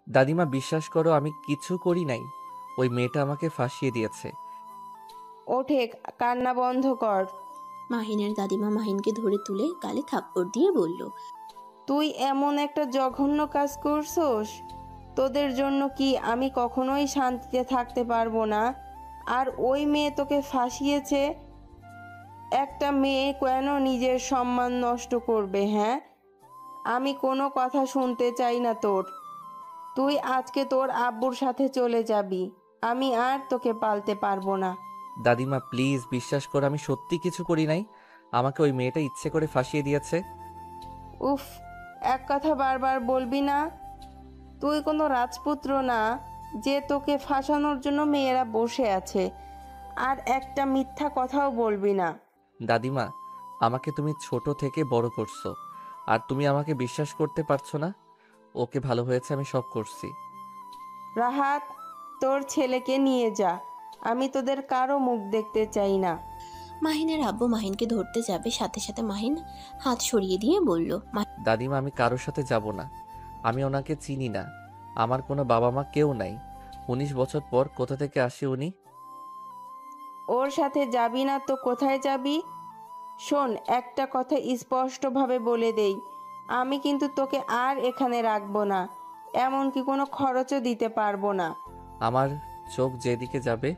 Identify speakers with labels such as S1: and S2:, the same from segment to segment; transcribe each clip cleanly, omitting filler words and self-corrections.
S1: দাদিমা বিশ্বাস করো আমি কিছু করি নাই। ওই মেয়েটা আমাকে ফাঁসিয়ে দিয়েছে।
S2: ওঠে, কান্না বন্ধ কর।
S3: মাহিনের দাদিমা মাহিনকে ধরে তুলে গালে থাপ্পড় দিয়ে বলল,
S2: তুই এমন একটা জঘন্য কাজ করছস, তোদের জন্য কি আমি কখনোই শান্তিতে থাকতে পারবো না? আর ওই মেয়ে তোকে ফাঁসিয়েছে। একটা মেয়ে কেন নিজের সম্মান নষ্ট করবে? হ্যাঁ, আমি কোনো কথা শুনতে চাই না তোর। তুই আজকে তোর আব্বুর সাথে চলে যাবি। আমি আর তোকে পালতে পারবো না।
S1: দাদিমা প্লিজ বিশ্বাস করো আমি সত্যি কিছু করি নাই। আমাকে ওই মেয়েটা ইচ্ছে করে ফাঁসিয়ে দিয়েছে।
S2: উফ, এক কথা বারবার বলবি না। তুই কোনো রাজপুত্র না যে তোকে ফাঁসানোর জন্য মেয়েরা বসে আছে। আর একটা মিথ্যা কথাও বলবি না।
S1: দাদিমা আমাকে তুমি ছোট থেকে বড় করছো, আর তুমি আমাকে বিশ্বাস করতে পারছো না। ওকে, ভালো হয়েছে আমি সব করছি।
S2: রাহাত, তোর ছেলেকে নিয়ে যা। আমি তোদের কারো মুখ দেখতে চাই না।
S3: মাহিনের আব্বু মাহিনকে ধরতে যাবে, সাথে সাথে মাহিন হাত সরিয়ে দিয়ে বলল,
S1: দাদিমা আমি কারোর সাথে যাব না। আমি ওনাকে চিনি না। আমার কোনো বাবা মা কেউ নাই। 19 বছর পর কোথা থেকে আসে উনি?
S2: ওর সাথে যাবি না তো কোথায় যাবি? শোন, একটা কথা স্পষ্টভাবে বলে দেই, আমি কিন্তু তোকে আর এখানে রাখবো না। এমনকি কোনো খরচও দিতে পারবো না।
S1: আমার চোখ যেদিকে যাবে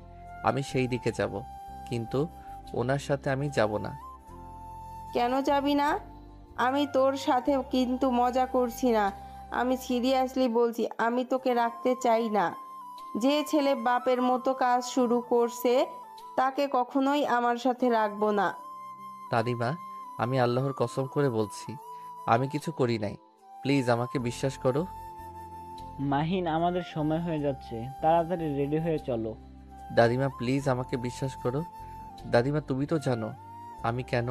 S1: আমি সেই দিকে যাব, কিন্তু ওনার সাথে আমি যাব না।
S2: কেন যাবি না? আমি তোর সাথে কিন্তু মজা করছি না। আমি সিরিয়াসলি বলছি, আমি তোকে রাখতে চাই না। যে ছেলে বাপের মতো কাজ শুরু করছে তাকে কখনোই আমার সাথে রাখবো না।
S1: দাদিমা আমি আল্লাহর কসম করে বলছি আমি কিছু করি নাই। প্লিজ আমাকে বিশ্বাস করো।
S4: মাহিন, আমাদের সময় হয়ে যাচ্ছে, তাড়াতাড়ি রেডি হয়ে চলো।
S1: দাদিমা প্লিজ আমাকে বিশ্বাস করো। দাদিমা তুমি তো জানো আমি কেন,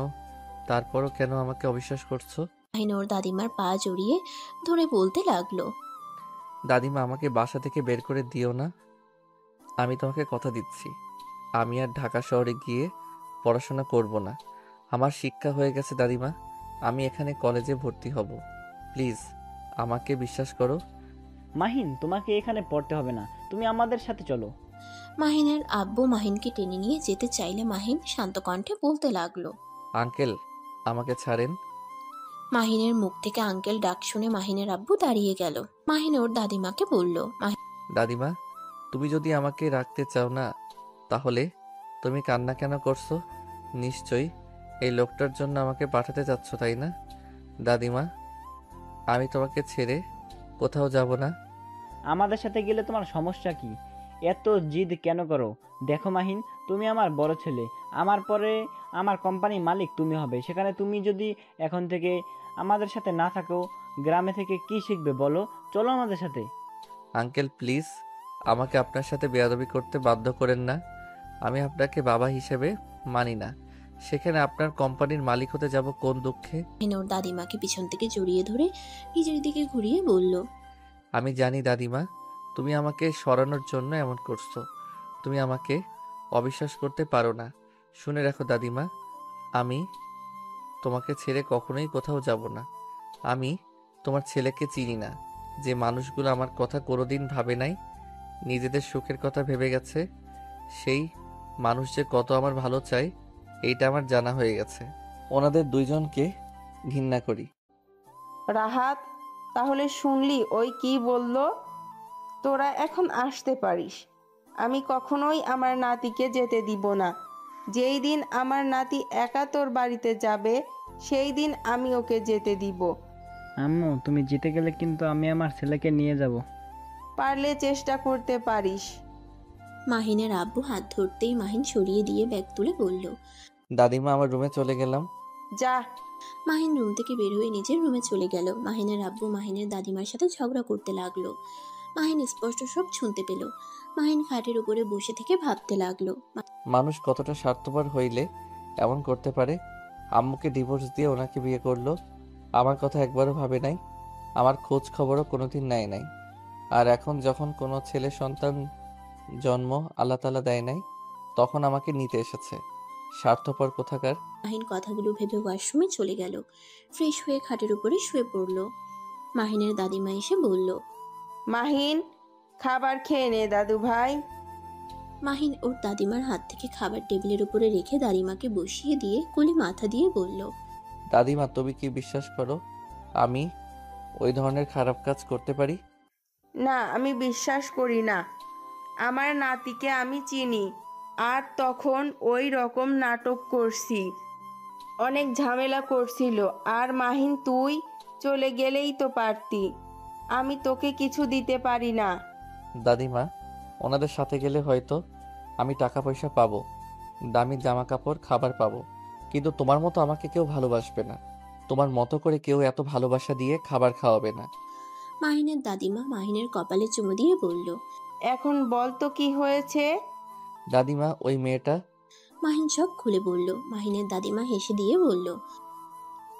S1: তারপরও কেন আমাকে অবিশ্বাস করছো?
S3: মাহিন ওর দাদিমার পা জড়িয়ে ধরে বলতে লাগলো,
S1: দাদিমা আমাকে বাসা থেকে বের করে দিও না। আমি তোমাকে কথা দিচ্ছি আমি আর ঢাকা শহরে গিয়ে পড়াশোনা করব না। আমার শিক্ষা হয়ে গেছে দাদিমা। আমি এখানে কলেজে ভর্তি হব। প্লিজ আমাকে বিশ্বাস করো।
S4: মাহিন, তোমাকে এখানে পড়তে হবে না, তুমি আমাদের সাথে চলো।
S3: মাহিনের আব্বু মাহিনকে টেনে নিয়ে যেতে চাইলে মাহিন শান্ত কণ্ঠে বলতে লাগলো।
S1: আঙ্কেল আমাকে ছাড়েন।
S3: মাহিনের মুখ থেকে আঙ্কেল ডাক শুনে মাহিনের আব্বু দাঁড়িয়ে গেল। মাহিন ওর দাদিমাকে বলল,
S1: দাদিমা তুমি যদি আমাকে রাখতে চাও না, তাহলে তুমি কান্না কেন করছো? নিশ্চয়ই এই লোকটার জন্য আমাকে পাঠাতে চাচ্ছ, তাই না? দাদিমা আমি তোমাকে ছেড়ে কোথাও যাব না।
S4: আমাদের সাথে গেলে তোমার সমস্যা কি? এত জিদ কেন করো? দেখো মাহিন, তুমি আমার বড় ছেলে। আমার পরে আমার কোম্পানির মালিক তুমি হবে। সেখানে তুমি যদি এখন থেকে আমাদের সাথে না থাকো, গ্রামে থেকে কি শিখবে বলো? চলো আমাদের সাথে।
S1: আঙ্কেল প্লিজ আমাকে আপনার সাথে বেয়াদবি করতে বাধ্য করেন না। আমি আপনাকে বাবা হিসেবে মানি না। সেখানে আপনার কোম্পানির মালিক হতে যাব কোন দুঃখে?
S3: মাহিন ওর দাদিমাকে পিছন থেকে জড়িয়ে ধরে নিজের দিকে ঘুরিয়ে বলল,
S1: আমি জানি দাদিমা তুমি আমাকে সরানোর জন্য এমন করছো। তুমি আমাকে অবিশ্বাস করতে পারো না। শুনে রাখো দাদিমা, আমি তোমাকে ছেড়ে কখনোই কোথাও যাব না। আমি তোমার ছেলেকে চিনি না। যে মানুষগুলো আমার কথা কোনোদিন ভাবে নাই, নিজেদের সুখের কথা ভেবে গেছে, সেই মানুষ যে কত আমার ভালো চায় এইটা আমার জানা হয়ে গেছে। ওনাদের দুইজনকে ঘৃণা করি।
S2: রাহাত, তাহলে শুনলি ওই কি বলল? তোরা এখন আসতে পারিস। আমি কখনোই আমার নাতিকে যেতে দিব না। যেই দিন আমার নাতি একা তোর বাড়িতে যাবে, সেই দিন আমি ওকে যেতে দিব।
S4: আম্মু, তুমি জিতে গেলে কিন্তু আমি আমার ছেলেকে নিয়ে যাব।
S2: পারলে চেষ্টা করতে পারিস।
S3: মাহিনের আব্বু হাত ধরতেই মাহিন সরিয়ে দিয়ে ব্যাগ তুলে বলল।
S1: দাদিমা আমার রুমে চলে গেলাম।
S2: যা।
S3: মাহিন রুম থেকে বের হয়ে নিজের রুমে চলে গেল। মাহিনের আব্বু মাহিনের দাদিমার সাথে ঝগড়া করতে লাগলো। মাহিন স্পষ্ট সব শুনতে পেল। মাহিন খাটের উপরে বসে থেকে ভাবতে লাগলো,
S1: মানুষ কতটা স্বার্থপর হইলে এমন করতে পারে। আম্মুকে ডিভোর্স দিয়ে ওনাকে বিয়ে করলো। আমার কথা একবারও ভাবে নাই। আমার খোঁজ খবরও কোনোদিন নেয় নাই। আর এখন যখন কোনো ছেলে সন্তান জন্ম আল্লাহ তাআলা দেয় নাই, তখন আমাকে নিতে এসেছে। স্বার্থপর কোথাকার।
S3: মাহিন কথাগুলো ভেবে ওয়াশরুমে চলে গেল। ফ্রেশ হয়ে খাটের উপরে শুয়ে পড়ল। মাহিনের দাদিমা এসে বলল,
S2: মাহিন, খাবার খেয়ে নে দাদু ভাই।
S3: মাহিন ওর দাদিমার হাত থেকে খাবার টেবিলের উপরে রেখে দাদিমাকে বসিয়ে দিয়ে কোলে মাথা দিয়ে বলল,
S1: দাদিমা, তুমি কি বিশ্বাস করো আমি ওই ধরনের খারাপ কাজ করতে পারি?
S2: না, আমি বিশ্বাস করি না। আমার নাতিকে আমি চিনি, আর তখন ওই রকম নাটক করছি, অনেক ঝামেলা করছিল। আর মাহিন, তুই চলে গেলেই তো পারতি। আমি তোকে কিছু দিতে পারি না।
S1: দাদিমা, ওনাদের সাথে গেলে হয়তো আমি টাকা পয়সা পাবো, দামি জামা কাপড়, খাবার পাবো, কিন্তু তোমার মতো আমাকে কেউ ভালোবাসবে না। তোমার মতো করে কেউ এত ভালোবাসা দিয়ে খাবার খাওয়াবে না।
S3: মাহিনের দাদিমা মাহিনের কপালে চুমু দিয়ে বলল।
S2: এখন বল তো কি হয়েছে?
S1: দাদিমা, ওই মেয়েটা।
S3: মাহিন সব খুলে বলল। মাহিনের দাদিমা হেসে দিয়ে বলল,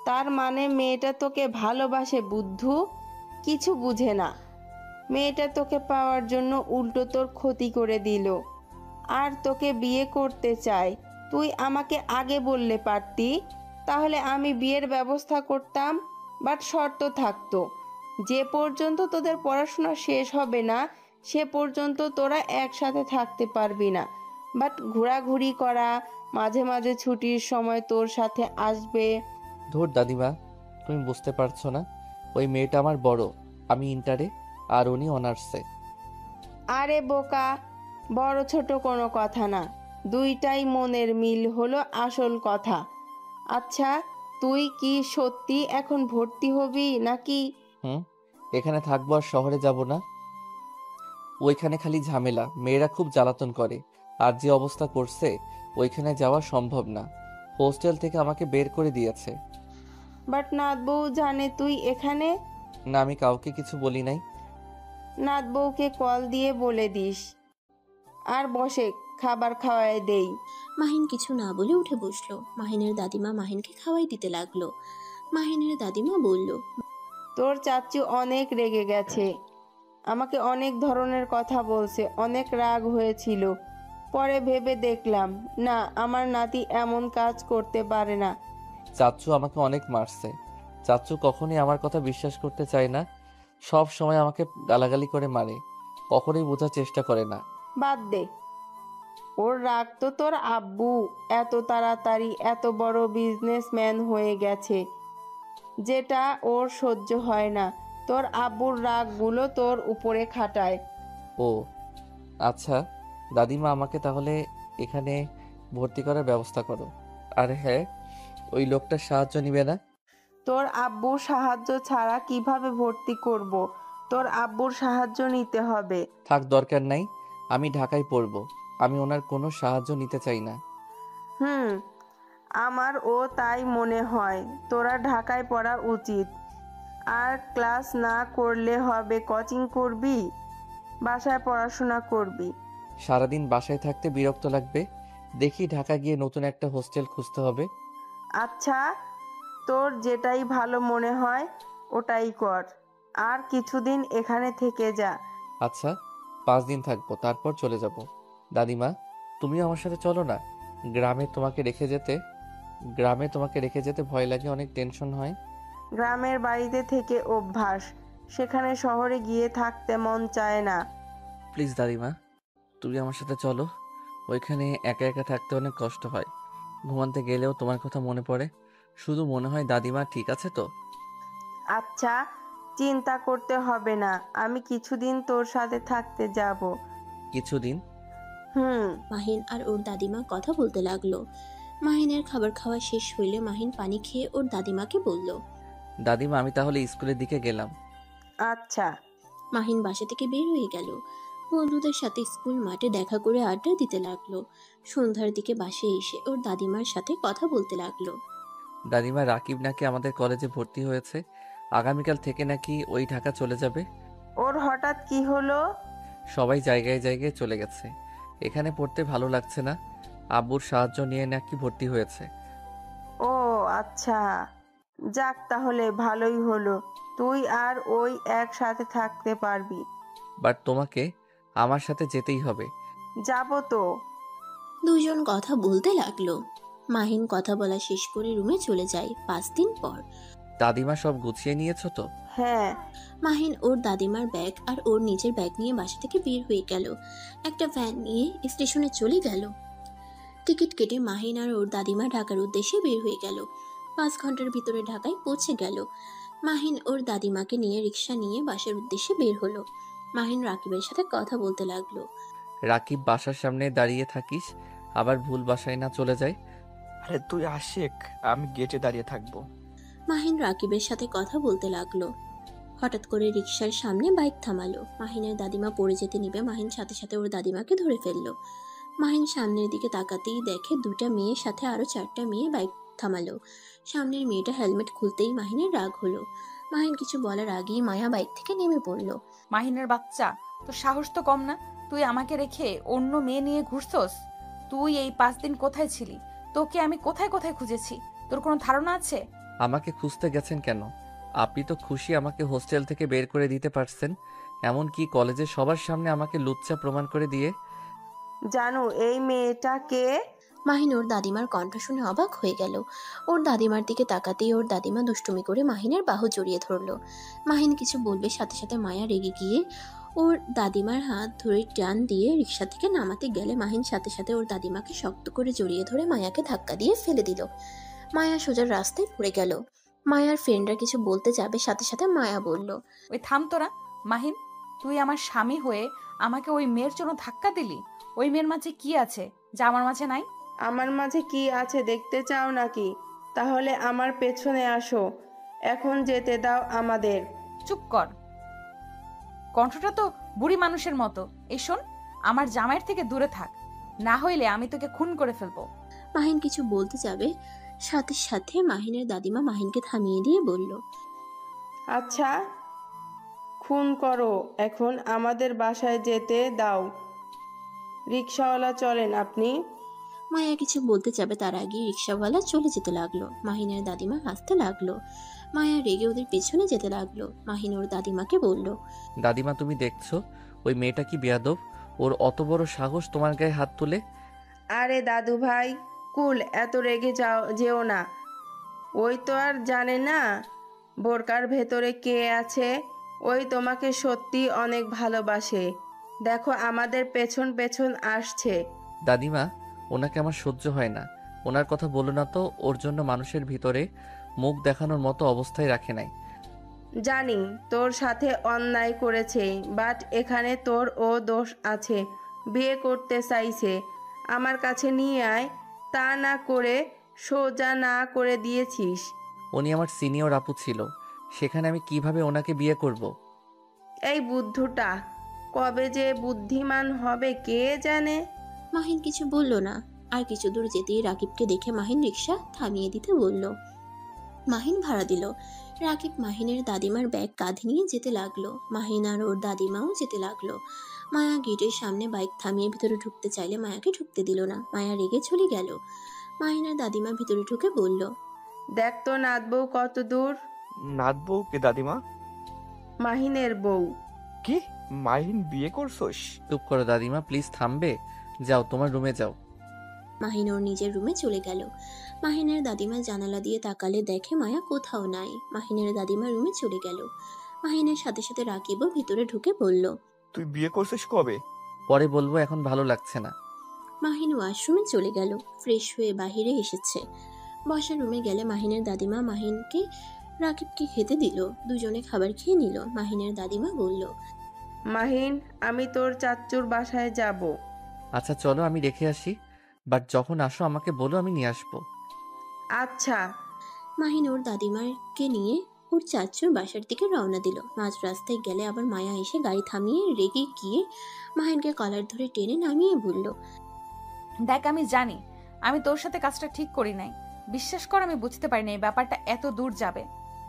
S2: তার মানে মেয়েটা তোকে ভালোবাসে বুদ্ধু? কিছু বুঝে না। মেয়েটা তোকে পাওয়ার জন্য উল্টো তোর ক্ষতি করে দিল, আর তোকে বিয়ে করতে চায়। তুই আমাকে আগে বললে পারতি, তাহলে আমি বিয়ের ব্যবস্থা করতাম। বাট শর্ত থাকতো, যে পর্যন্ত তোদের পড়াশোনা শেষ হবে না সে পর্যন্ত তোরা একসাথে থাকতে পারবি না। বাট ঘোরাঘুরি করা, মাঝে মাঝে ছুটির সময় তোর সাথে আসবে।
S1: ধুর দাদিমা, তুমি বুঝতে পারছো না, ওই মেয়েটা আমার বড়, আমি ইন্টারে আর উনি অনার্সে।
S2: আরে বোকা, বড় ছোট কোনো কথা না, দুইটাই মনের মিল হলো আসল কথা। আচ্ছা, তুই কি সত্যি এখন ভর্তি হবি নাকি?
S1: হুম, এখানে থাকবো আর শহরে যাব না। ওইখানে খালি ঝামেলা, মেয়েরা খুব জ্বালাতন করে, আর যে অবস্থা করছে ওইখানে যাওয়া সম্ভব না। হোস্টেল থেকে আমাকে বের করে দিয়েছে।
S2: বাট নাত বউ জানে তুই এখানে?
S1: না, আমি কাউকে কিছু বলি নাই।
S2: নাত বউকে কল দিয়ে বলে দিস। আর বসে, খাবার খাওয়ায় দেই।
S3: মাহিন কিছু না বলে উঠে বসলো। মাহিনের দাদিমা মাহিনকে খাওয়াই দিতে লাগলো। মাহিনের দাদিমা বলল,
S2: তোর চাচু অনেক রেগে গেছে, আমাকে অনেক ধরনের কথা বলছে, অনেক রাগ হয়েছিল। পরে ভেবে দেখলাম, না, আমার নাতি এমন কাজ করতে পারে না।
S1: চাচ্চু আমাকে অনেক মারছে। চাচ্চু কখনোই আমার কথা বিশ্বাস করতে চায় না, সব সময় আমাকে গালাগালি করে মারে, কখনোই বোঝার চেষ্টা করে না।
S2: বাদ দে, ওর রাগ তো তোর আব্বু এত তাড়াতাড়ি এত বড় বিজনেসম্যান হয়ে গেছে, যেটা ওর সহ্য হয় না। তোর আব্বুর রাগগুলো তোর উপরে খাটায়।
S1: ও আচ্ছা, দাদিমা, আমাকে তাহলে এখানে ভর্তি করার ব্যবস্থা করো। আর হ্যাঁ, ওই লোকটার সাহায্য নিবে না?
S2: তোর আব্বুর সাহায্য ছাড়া কিভাবে ভর্তি করব? তোর আব্বুর সাহায্য নিতে হবে।
S1: থাক, দরকার নাই, আমি ঢাকায় পড়বো, আমি ওনার কোনো সাহায্য নিতে চাই না।
S2: হুম, আমারও তাই মনে হয়। তোরা ঢাকায় পড়া উচিত। আর ক্লাস না করলে হবে, কোচিং করবি, বাসায় পড়াশোনা করবি।
S1: সারাদিন বাসায় থাকতে বিরক্ত লাগবে, দেখি ঢাকা গিয়ে নতুন একটা হোস্টেল খুঁজতে হবে।
S2: আচ্ছা, তোর যেটাই ভালো মনে হয় ওটাই কর। আর কিছুদিন এখানে থেকে যা।
S1: আচ্ছা, 5 দিন থাকবো, তারপর চলে যাব। দাদিমা, তুমিও আমার সাথে চলো না। গ্রামে তোমাকে রেখে যেতে গ্রামে তোমাকে রেখে যেতে ভয় লাগে, অনেক টেনশন হয়।
S2: গ্রামের বাড়িতে থেকে অভ্যাস, সেখানে শহরে গিয়ে থাকতে মন চায় না।
S1: প্লিজ দাদিমা, তুমি আমার সাথে চলো। ওইখানে একা একা থাকতে অনেক কষ্ট হয়, ঘুমাতে গেলেও তোমার কথা মনে পড়ে, শুধু মনে হয় দাদিমা ঠিক আছে তো।
S2: আচ্ছা, চিন্তা করতে হবে না, আমি কিছুদিন তোর সাথে থাকতে যাব।
S1: কিছুদিন?
S2: হুম।
S3: মাহিন আর ওর দাদিমা কথা বলতে লাগলো। মাহিনের খাবার খাওয়া শেষ হইলে মাহিন পানি খেয়ে ওর দাদিমাকে বলল,
S1: দাদিমা, আমি তাহলে স্কুলের দিকে গেলাম।
S2: আচ্ছা।
S3: মাহিন বাসা থেকে বের হয়ে গেল। বন্ধুদের সাথে স্কুল মাঠে দেখা করে আড্ডা দিতে লাগলো। সন্ধ্যার দিকে বাসে এসে ওর দাদিমার সাথে কথা বলতে লাগলো।
S1: দাদিমা, রাকিব নাকি আমাদের কলেজে ভর্তি হয়েছে, আগামীকাল থেকে নাকি ওই ঢাকা চলে যাবে।
S2: ওর হঠাৎ কি হলো?
S1: সবাই জায়গায় জায়গায় চলে গেছে, এখানে পড়তে ভালো লাগছে না, আব্বুর সাহায্য নিয়ে নাকি ভর্তি হয়েছে।
S2: ও আচ্ছা, যাক তাহলে ভালোই হলো, তুই আর ওই একসাথে থাকতে পারবি।
S1: বাট তোমাকে আমার সাথে যেতেই হবে।
S2: যাব তো।
S3: দুজন কথা বলতে লাগলো। মাহিন কথা বলা শেষ করে রুমে চলে যায়। 5 দিন পর
S1: দাদিমা সব গুছিয়ে নিয়েছো তো?
S2: হ্যাঁ।
S3: মাহিন ওর দাদিমার ব্যাগ আর ওর নিজের ব্যাগ নিয়ে বাসা থেকে বের হয়ে গেল। একটা ভ্যান নিয়ে স্টেশনে চলে গেল। টিকিট কেটে মাহিন আর ওর দাদিমা ঢাকার উদ্দেশ্যে বের হয়ে গেল। 5 ঘন্টার ভিতরে ঢাকায় পৌঁছে গেল। মাহিন ওর দাদিমাকে নিয়ে রিক্সা নিয়ে বাসার উদ্দেশ্যে বের হলো। মাহিন রাকিবের সাথে কথা বলতে লাগলো।
S1: রাকিব বাসার সামনে দাঁড়িয়ে থাকিস, আবার ভুল বাসায় না চলে যায়।
S5: আরে তুই আশিক, আমি গেটে দাঁড়িয়ে থাকবো।
S3: মাহিন রাকিবের সাথে কথা বলতে লাগলো। হঠাৎ করে রিক্সার সামনে বাইক থামালো। মাহিনের দাদিমা পড়ে যেতে নিবে, মাহিন সাথে সাথে ওর দাদিমাকে ধরে ফেললো। মাহিন সামনের দিকে তাকাতেই দেখে 2টা মেয়ের সাথে আরো 4টা মেয়ে বাইক থামালো। সামনের মেয়েটা হেলমেট খুলতেই মাহিনের রাগ হলো। মাহিন কিছু বলার আগেই মায়া বাইক থেকে নেমে পড়লো।
S6: মাহিনের বাচ্চা, তোর সাহস তো কম না। তুই আমাকে রেখে অন্য মেয়ে নিয়ে ঘুরছস? তুই এই 5 দিন কোথায় ছিলি? তোকে আমি কোথায় কোথায় খুঁজেছি, তোর কোনো ধারণা আছে?
S1: আমাকে খুঁজতে গেছেন কেন? আপনি তো খুশি আমাকে হোস্টেল থেকে বের করে দিতে পারছেন, এমনকি কলেজে সবার সামনে আমাকে লুচ্চা প্রমাণ করে দিয়ে।
S2: জানো এই মেয়েটা কে?
S3: মাহিন ওর দাদিমার কণ্ঠ শুনে অবাক হয়ে গেল। ওর দাদিমার দিকে তাকাতেই ওর দাদিমা দুষ্টুমি করে মাহিনের বাহু জড়িয়ে ধরলো। মাহিন কিছু বলবে, সাথে সাথে মায়া রেগে গিয়ে ওর দাদিমার হাত ধরে টান দিয়ে রিক্সা থেকে নামাতে গেলে মাহিন সাথে সাথে ওর দাদিমাকে শক্ত করে জড়িয়ে ধরে মায়াকে ধাক্কা দিয়ে ফেলে দিল। মায়া সোজা রাস্তায় পড়ে গেল। মায়ার ফ্রেন্ডরা কিছু বলতে যাবে, সাথে সাথে মায়া বলল,
S6: ওই থাম তোরা। মাহিন, তুই আমার স্বামী হয়ে আমাকে ওই মেয়ের জন্য ধাক্কা দিলি? ওই মেয়ের মাঝে কি আছে যা আমার মাঝে নাই?
S2: আমার মাঝে কি আছে দেখতে চাও নাকি? তাহলে আমার পেছনে আসো, এখন যেতে দাও আমাদের।
S6: চুপ কর, কণ্ঠটা তো বুড়ি মানুষের মতো। এই শোন, আমার জামাইয়ের থেকে দূরে থাক, না হইলে আমি তোকে খুন করে ফেলবো।
S3: মাহিন কিছু বলতে যাবে, সাথে সাথে মাহিনের দাদিমা মাহিনকে থামিয়ে দিয়ে বলল,
S2: আচ্ছা খুন করো, এখন আমাদের বাসায় যেতে দাও। রিক্সাওয়ালা চলেন আপনি।
S3: মায়া কিছু বলতে যাবে, তার আগে রিক্সাওয়ালা চলে যেতে লাগলো। মাহিনের দাদিমা হাসতে লাগলো। মায়া রেগে ওদের পেছনে যেতে লাগলো। মাহিন ওর দাদিমাকে বলল,
S1: দাদিমা তুমি দেখছো ওই মেয়েটা কি বেয়াদব, ওর অত বড় সাহস তোমার গায়ে হাত তুলে।
S2: আরে দাদু ভাই, কুল, এত রেগে যেও না। ওই তো আর জানে না বোরকার ভেতরে কে আছে। ওই তোমাকে সত্যি অনেক ভালোবাসে। দেখো আমাদের পেছন পেছন আসছে।
S1: দাদিমা, ওনাকে আমার সহ্য হয় না, ওনার কথা বলো না তো। ওর জন্য মানুষের ভিতরে মুখ দেখানোর মতো অবস্থায় রাখে নাই।
S2: জানি তোর সাথে অন্যায় করেছে, বাট এখানে তোর ও দোষ আছে। বিয়ে করতে চাইছে, আমার কাছে নিয়ে আয়, তা না করে সোজা না করে দিয়েছিস।
S1: উনি আমার সিনিয়র আপু ছিল, সেখানে আমি কিভাবে ওনাকে বিয়ে করব?
S2: এই বুদ্ধুটা কবে যে বুদ্ধিমান হবে কে জানে।
S3: মাহিন কিছু বলল না। আর কিছু দূর যেতেই রাকিবকে দেখে মাহিন রিক্সা থামিয়ে দিতে বলল। মাহিন ভাড়া দিল। রাকিব মাহিনের দাদিমার ব্যাগ কাঁধে নিয়ে যেতে লাগলো। মাহিন আর ওর দাদিমাও যেতে লাগলো। মায়া গেটের সামনে বাইক থামিয়ে ভিতরে ঢুকতে চাইলে মায়াকে ঢুকতে দিল না। মায়া রেগে চলে গেল। মাহিনের দাদিমা ভিতরে ঢুকে বলল,
S2: দেখ তো নাত বউ কত দূর।
S5: নাত বউ কে দাদিমা?
S2: মাহিনের বউ।
S5: কি, মাহিন বিয়ে করছোস?
S1: চুপ করো দাদিমা, প্লিজ থামবে? যাও তোমার রুমে যাও।
S3: মাহিন ওর নিজের রুমে চলে গেল। মাহিনের দাদিমা জানালা দিয়ে তাকালে দেখে মায়া কোথাও নাই। মাহিনের দাদিমা রুমে চলে গেল। মাহিনের সাথে সাথে রাকিবও ভিতরে ঢুকে বলল,
S5: তুই বিয়ে করছিস কবে?
S1: পরে বলবো, এখন ভালো লাগছে না।
S3: মাহিন ওয়াশরুমে চলে গেল। ফ্রেশ হয়ে বাহিরে এসেছে। বসার রুমে গেলে মাহিনের দাদিমা মাহিনকে রাকিবকে খেতে দিল। দুজনে খাবার খেয়ে নিল। মাহিনের দাদিমা বলল,
S2: মাহিন, আমি তোর চাচ্চুর বাসায় যাব।
S1: আচ্ছা চলো, আমি রেখে আসি, বাট যখন আসো আমাকে বলো, আমি নিয়ে আসবো।
S2: আচ্ছা।
S3: মাহিন ওর দাদিমাকে নিয়ে ওর চাচুর বাসার দিকে রওনা দিল। মাঝ রাস্তায় গেলে আবার মায়া এসে গাড়ি থামিয়ে রেগে গিয়ে মাহিনকে কলার ধরে টেনে নামিয়ে বলল,
S6: দেখ, আমি জানি আমি তোর সাথে কাজটা ঠিক করি নাই। বিশ্বাস কর, আমি বুঝতে পারিনি এই ব্যাপারটা এত দূর যাবে।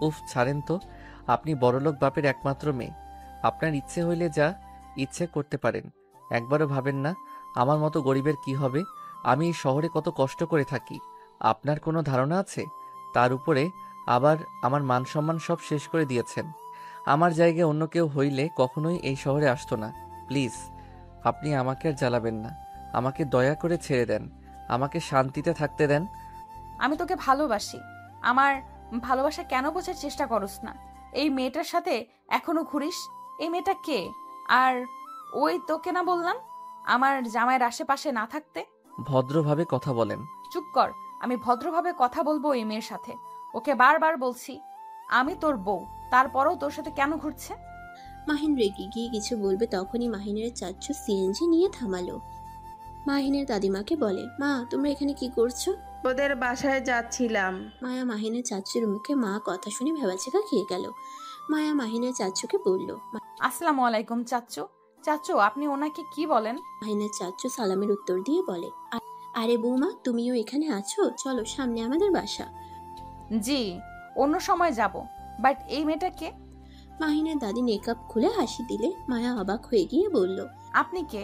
S1: উফ, ছাড়েন তো। আপনি বড়লোক বাপের একমাত্র মেয়ে, আপনার ইচ্ছে হইলে যা ইচ্ছে করতে পারেন। একবারও ভাবেন না আমার মতো গরিবের কি হবে? আমি এই শহরে কত কষ্ট করে থাকি, আপনার কোনো ধারণা আছে? তার উপরে আবার আমার মান সম্মান সব শেষ করে দিয়েছেন। আমার জায়গায় অন্য কেউ হইলে কখনোই এই শহরে আসতো না। প্লিজ, আপনি আমাকে আর জ্বালাবেন না, আমাকে দয়া করে ছেড়ে দেন, আমাকে শান্তিতে থাকতে দেন।
S6: আমি তোকে ভালোবাসি, আমার ভালোবাসা কেন বোঝার চেষ্টা করস না? এই মেয়েটার সাথে এখনো ঘুরিস? এই মেয়েটা কে? আর ওই তোকে না বললাম আমার জামাইয়ের আশেপাশে না থাকতে?
S1: ভদ্রভাবে কথা বলেন।
S6: চুপ কর। আমি ভদ্রভাবে কথা বলবো এই মেয়ের সাথে। ওকে বারবার বলছি আমি তোর বউ, তারপরেও তোর সাথে কেন ঘুরছে?
S3: মাহিন রেগে গিয়ে কিছু বলবে তখনই মাহিনের চাচ্চু সিএনজি নিয়ে থামালো। মাহিনের দাদিমাকে বলে, মা তোমরা এখানে কি করছো?
S2: ওদের বাসায় যাচ্ছিলাম।
S3: মায়া মাহিনের চাচ্চুর মুখে মা কথা শুনে ভেবাচেকা খেয়ে গেল। মায়া মাহিনের চাচ্চুকে বলল।
S6: আসসালামু আলাইকুম চাচ্চু। চাচ্চু আপনি ওনাকে কি বলেন?
S3: মাহিনের চাচ্চু সালামের উত্তর দিয়ে বলে, আরে বৌমা তুমিও এখানে আছো, চলো সামনে আমাদের বাসা।
S6: জি, অন্য সময় যাব। বাট এই মেয়েটাকে?
S3: মাহিনের দাদি মেকআপ খুলে হাসি দিলে মায়া অবাক হয়ে গিয়ে বলল,
S6: আপনি কে?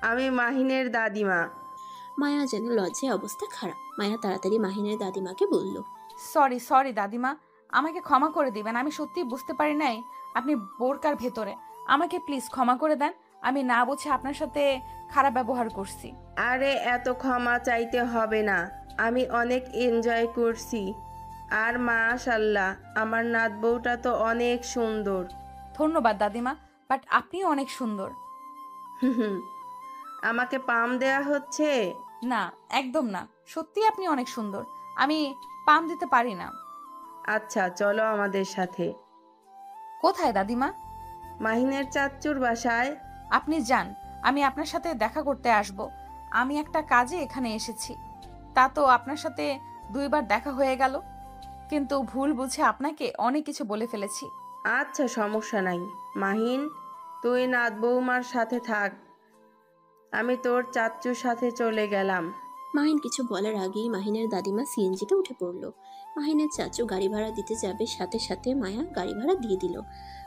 S2: আমি মাহিনের দাদিমা।
S3: মায়া যেন লজ্জায় অবস্থা খারাপ। মায়া তাড়াতাড়ি মাহিনের দাদিমাকে বলল,
S6: সরি সরি দাদিমা, আমাকে ক্ষমা করে দিবেন। আমি সত্যিই বুঝতে পারি নাই আপনি বোরকার ভেতরে। আমাকে প্লিজ ক্ষমা করে দেন। আমি না বুঝে আপনার সাথে খারাপ ব্যবহার করছি।
S2: আরে এত ক্ষমা চাইতে হবে না, আমি অনেক এনজয় করছি। আর মাশাআল্লাহ আমার নাত বউটা তো অনেক সুন্দর।
S6: ধন্যবাদ দাদিমা, বাট আপনিও অনেক সুন্দর।
S2: হুম, আমাকে পাম দেয়া হচ্ছে?
S6: না, একদম না। সত্যি আপনি অনেক সুন্দর। আমি পাম দিতে পারি না।
S2: আচ্ছা চলো আমাদের সাথে।
S6: কোথায় দাদিমা?
S2: মাহিনের চাচ্চুর বাসায়।
S6: আপনি যান, আমি আপনার সাথে দেখা করতে আসব। আমি একটা কাজে এখানে এসেছি। তা তো আপনার সাথে 2বার দেখা হয়ে গেল, কিন্তু ভুল বুঝে আপনাকে অনেক কিছু বলে ফেলেছি।
S2: আচ্ছা সমস্যা নাই মাহিন, তুই নাত বৌমার সাথে থাক, আমি তোর চাচ্চুর সাথে চলে গেলাম।
S3: মাহিন কিছু বলার আগেই মাহিনের দাদিমা সিএনজিতে উঠে পড়ল। মাহিনের চাচু গাড়ি ভাড়া দিতে যাবে, সাথে সাথে মায়া গাড়ি ভাড়া দিয়ে দিল।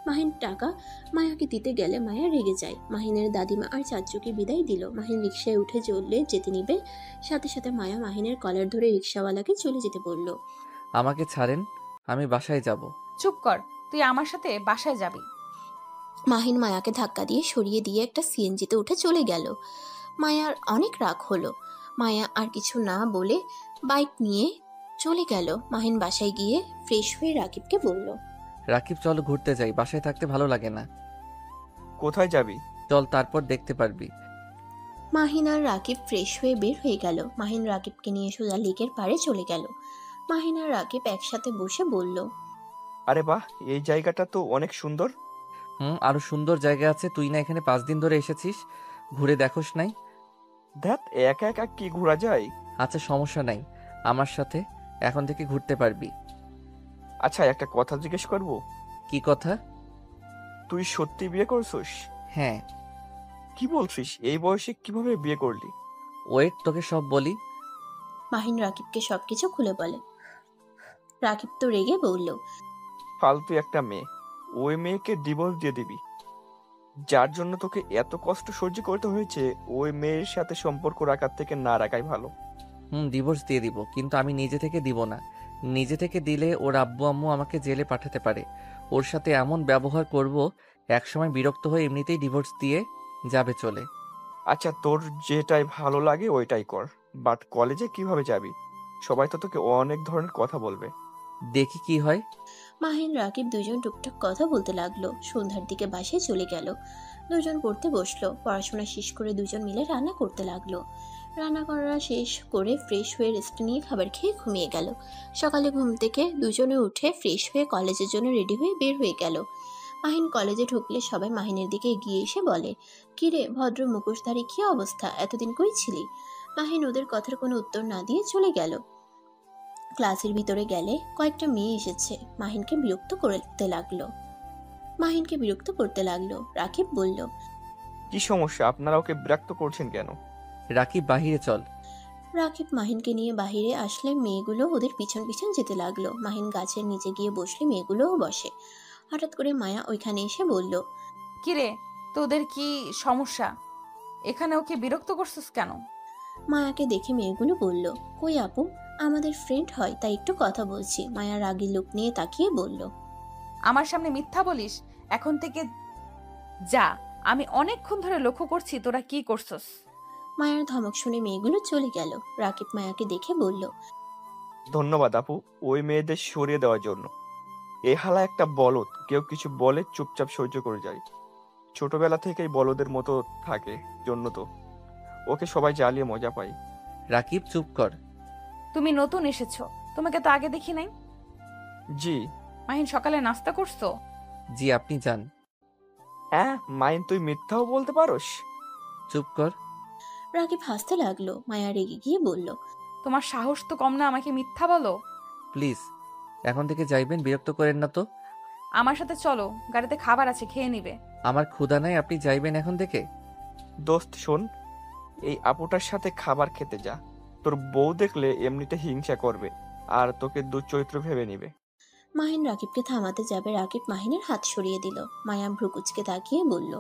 S3: মাহিন টাকা মায়াকে দিতে গেলে মায়া রেগে যায়। মাহিনের দাদিমা আর চাচুকে বিদায় দিল। মাহিন রিকশায় উঠে চললে যেতে নিবে, সাথে সাথে মায়া মাহিনের কলার ধরে রিকশাওয়ালাকে চলে যেতে বলল।
S1: আমাকে ছাড়েন, আমি বাসায় যাব।
S6: চুপ কর, তুই আমার সাথে বাসায় যাবি।
S3: মাহিন মায়াকে ধাক্কা দিয়ে সরিয়ে দিয়ে একটা সিএনজিতে উঠে চলে গেল। মায়ার অনেক রাগ হলো। মায়া আর কিছু না বলে বাইক নিয়ে চলে গেল। মাহিন বাসায় গিয়ে ফ্রেশ হয়ে রাকিবকে বলল,
S1: রাকিব চল ঘুরতে যাই, বাসায় থাকতে ভালো লাগে না।
S5: কোথায় যাবি?
S1: চল, তারপর দেখতে পারবি।
S3: মাহিন আর রাকিব ফ্রেশ হয়ে বের হয়ে গেল। মাহিন রাকিবকে নিয়ে সোজা লেকের পাড়ে চলে গেল। মাহিন আর রাকিব একসাথে বসে বলল,
S5: আরে বাহ, এই জায়গাটা তো অনেক সুন্দর।
S1: আরো সুন্দর জায়গা আছে, তুই না এখানে 5 দিন ধরে এসেছিস, ঘুরে দেখোস নাই?
S5: ধ্যাত, একা একা কি ঘোরা যায়?
S1: আচ্ছা সমস্যা নাই, আমার সাথে এখন থেকে ঘুরতে পারবি।
S5: আচ্ছা, একটা কথা জিজ্ঞেস করব?
S1: কি কথা?
S5: তুই সত্যি বিয়ে করছিস?
S1: হ্যাঁ।
S5: কি বলছিস? এই বয়সে কিভাবে বিয়ে করলি?
S1: ওয়েট, তোকে সব বলি।
S3: মাহিন রাকিবকে সবকিছু খুলে বলে। রাকিব তো রেগে বলল,
S5: ফালতু একটা মেয়ে, ওই মেয়েকে ডিভোর্স দিয়ে দিবি? যার জন্য তোকে এত কষ্ট সহ্য করতে হয়েছে, ওই মেয়ের সাথে সম্পর্ক রাখার থেকে না রাখাই ভালো।
S1: ডিভোর্স দিয়ে দিব, কিন্তু আমি নিজে থেকে দিব না। নিজে থেকে দিলে ওর আব্বু আম্মু আমাকে জেলে পাঠাতে পারে। ওর সাথে এমন ব্যবহার করব, একসময় বিরক্ত হয়ে এমনিতেই ডিভোর্স দিয়ে যাবে চলে।
S5: আচ্ছা, তোর যেটাই ভালো লাগে ওইটাই কর, বাট কলেজে কিভাবে যাবি? সবাই তো তোকে অনেক ধরনের কথা বলবে।
S1: দেখি কি হয়।
S3: মাহিন রাকিব দুজন টুকটাক কথা বলতে লাগলো। সন্ধ্যার দিকে বাসায় চলে গেল। দুজন পড়তে বসলো। পড়াশোনা শেষ করে দুজন মিলে রান্না করতে লাগলো। রান্না করা শেষ করে ফ্রেশ হয়ে রেস্ট নিয়ে খাবার খেয়ে ঘুমিয়ে গেল। সকালে ঘুম থেকে দুজনে উঠে ফ্রেশ হয়ে কলেজের জন্য রেডি হয়ে বের হয়ে গেল। মাহিন কলেজে ঢুকলে সবাই মাহিনের দিকে এগিয়ে এসে বলে, কিরে ভদ্র মুখোশধারী, কি অবস্থা, এতদিন কই ছিলি? মাহিন ওদের কথার কোনো উত্তর না দিয়ে চলে গেল। ক্লাসের ভিতরে গেলে কয়েকটা মেয়ে এসেছে। মাহিনকে বিরক্ত করতে লাগলো। রাকিব বলল,
S5: কি সমস্যা? আপনারা ওকে বিরক্ত করছেন কেন?
S1: রাকিব বাহিরে চল।
S3: রাকিব মাহিনকে নিয়ে বাহিরে আসলে মেয়েগুলো ওদের পিছন পিছন যেতে লাগলো। মাহিন গাছের নিচে গিয়ে বসলে মেয়েগুলোও বসে। হঠাৎ করে মায়া ওইখানে এসে বলল,
S6: কিরে, তোদের কি সমস্যা? এখানে ওকে বিরক্ত করছিস কেন?
S3: মায়াকে দেখে মেয়েগুলো বলল, কই আপু, আমাদের ফ্রেন্ড হয় তাই একটু কথা বলছি। মায়া রাগী লোক নিয়ে তাকিয়ে বলল,
S6: আমার সামনে মিথ্যা বলিস? এখন থেকে যা, আমি অনেকক্ষণ ধরে লক্ষ্য করছি তোরা কি করছস।
S3: মায়ার ধমক শুনে মেয়েগুলো চলে গেল। রাকিব মায়াকে দেখে বলল,
S5: ধন্যবাদ আপু ওই মেয়েদের সরিয়ে দেওয়ার জন্য। এ হালা একটা বলদ, কেউ কিছু বলে চুপচাপ সহ্য করে যায়। ছোটবেলা থেকেই বলদের মতো থাকে, জন্য তো ওকে সবাই জ্বালিয়ে মজা পায়।
S1: রাকিব চুপ কর।
S6: তুমি নতুন এসেছো, তোমাকে তো আগে দেখি নাই।
S5: জি।
S6: মাহিন, সকালে নাস্তা করছো?
S1: জি, আপনি যান।
S5: হ্যাঁ মাইন, তুই মিথ্যাও বলতে পারোস?
S1: চুপ কর।
S3: রাকিব হাসতে লাগলো। মায়া রেগে গিয়ে বলল,
S6: তোমার সাহস তো কম না আমাকে মিথ্যা বলো।
S1: প্লিজ এখন থেকে যাইবেন, বিরক্ত করেন না তো।
S6: আমার সাথে চলো, গাড়িতে খাবার আছে, খেয়ে নিবে।
S1: আমার ক্ষুধা নাই, আপনি যাইবেন এখন থেকে।
S5: দোস্ত শোন, এই আপুটার সাথে খাবার খেতে যা। তোর বউ দেখলে এমনিতে হিংসা করবে আর তোকে দুশ্চরিত্র ভেবে নিবে।
S3: মাহিন রাকিবকে থামাতে যাবে, রাকিব মাহিনের হাত সরিয়ে দিল। মায়া ভ্রুকুচকে তাকিয়ে বলল,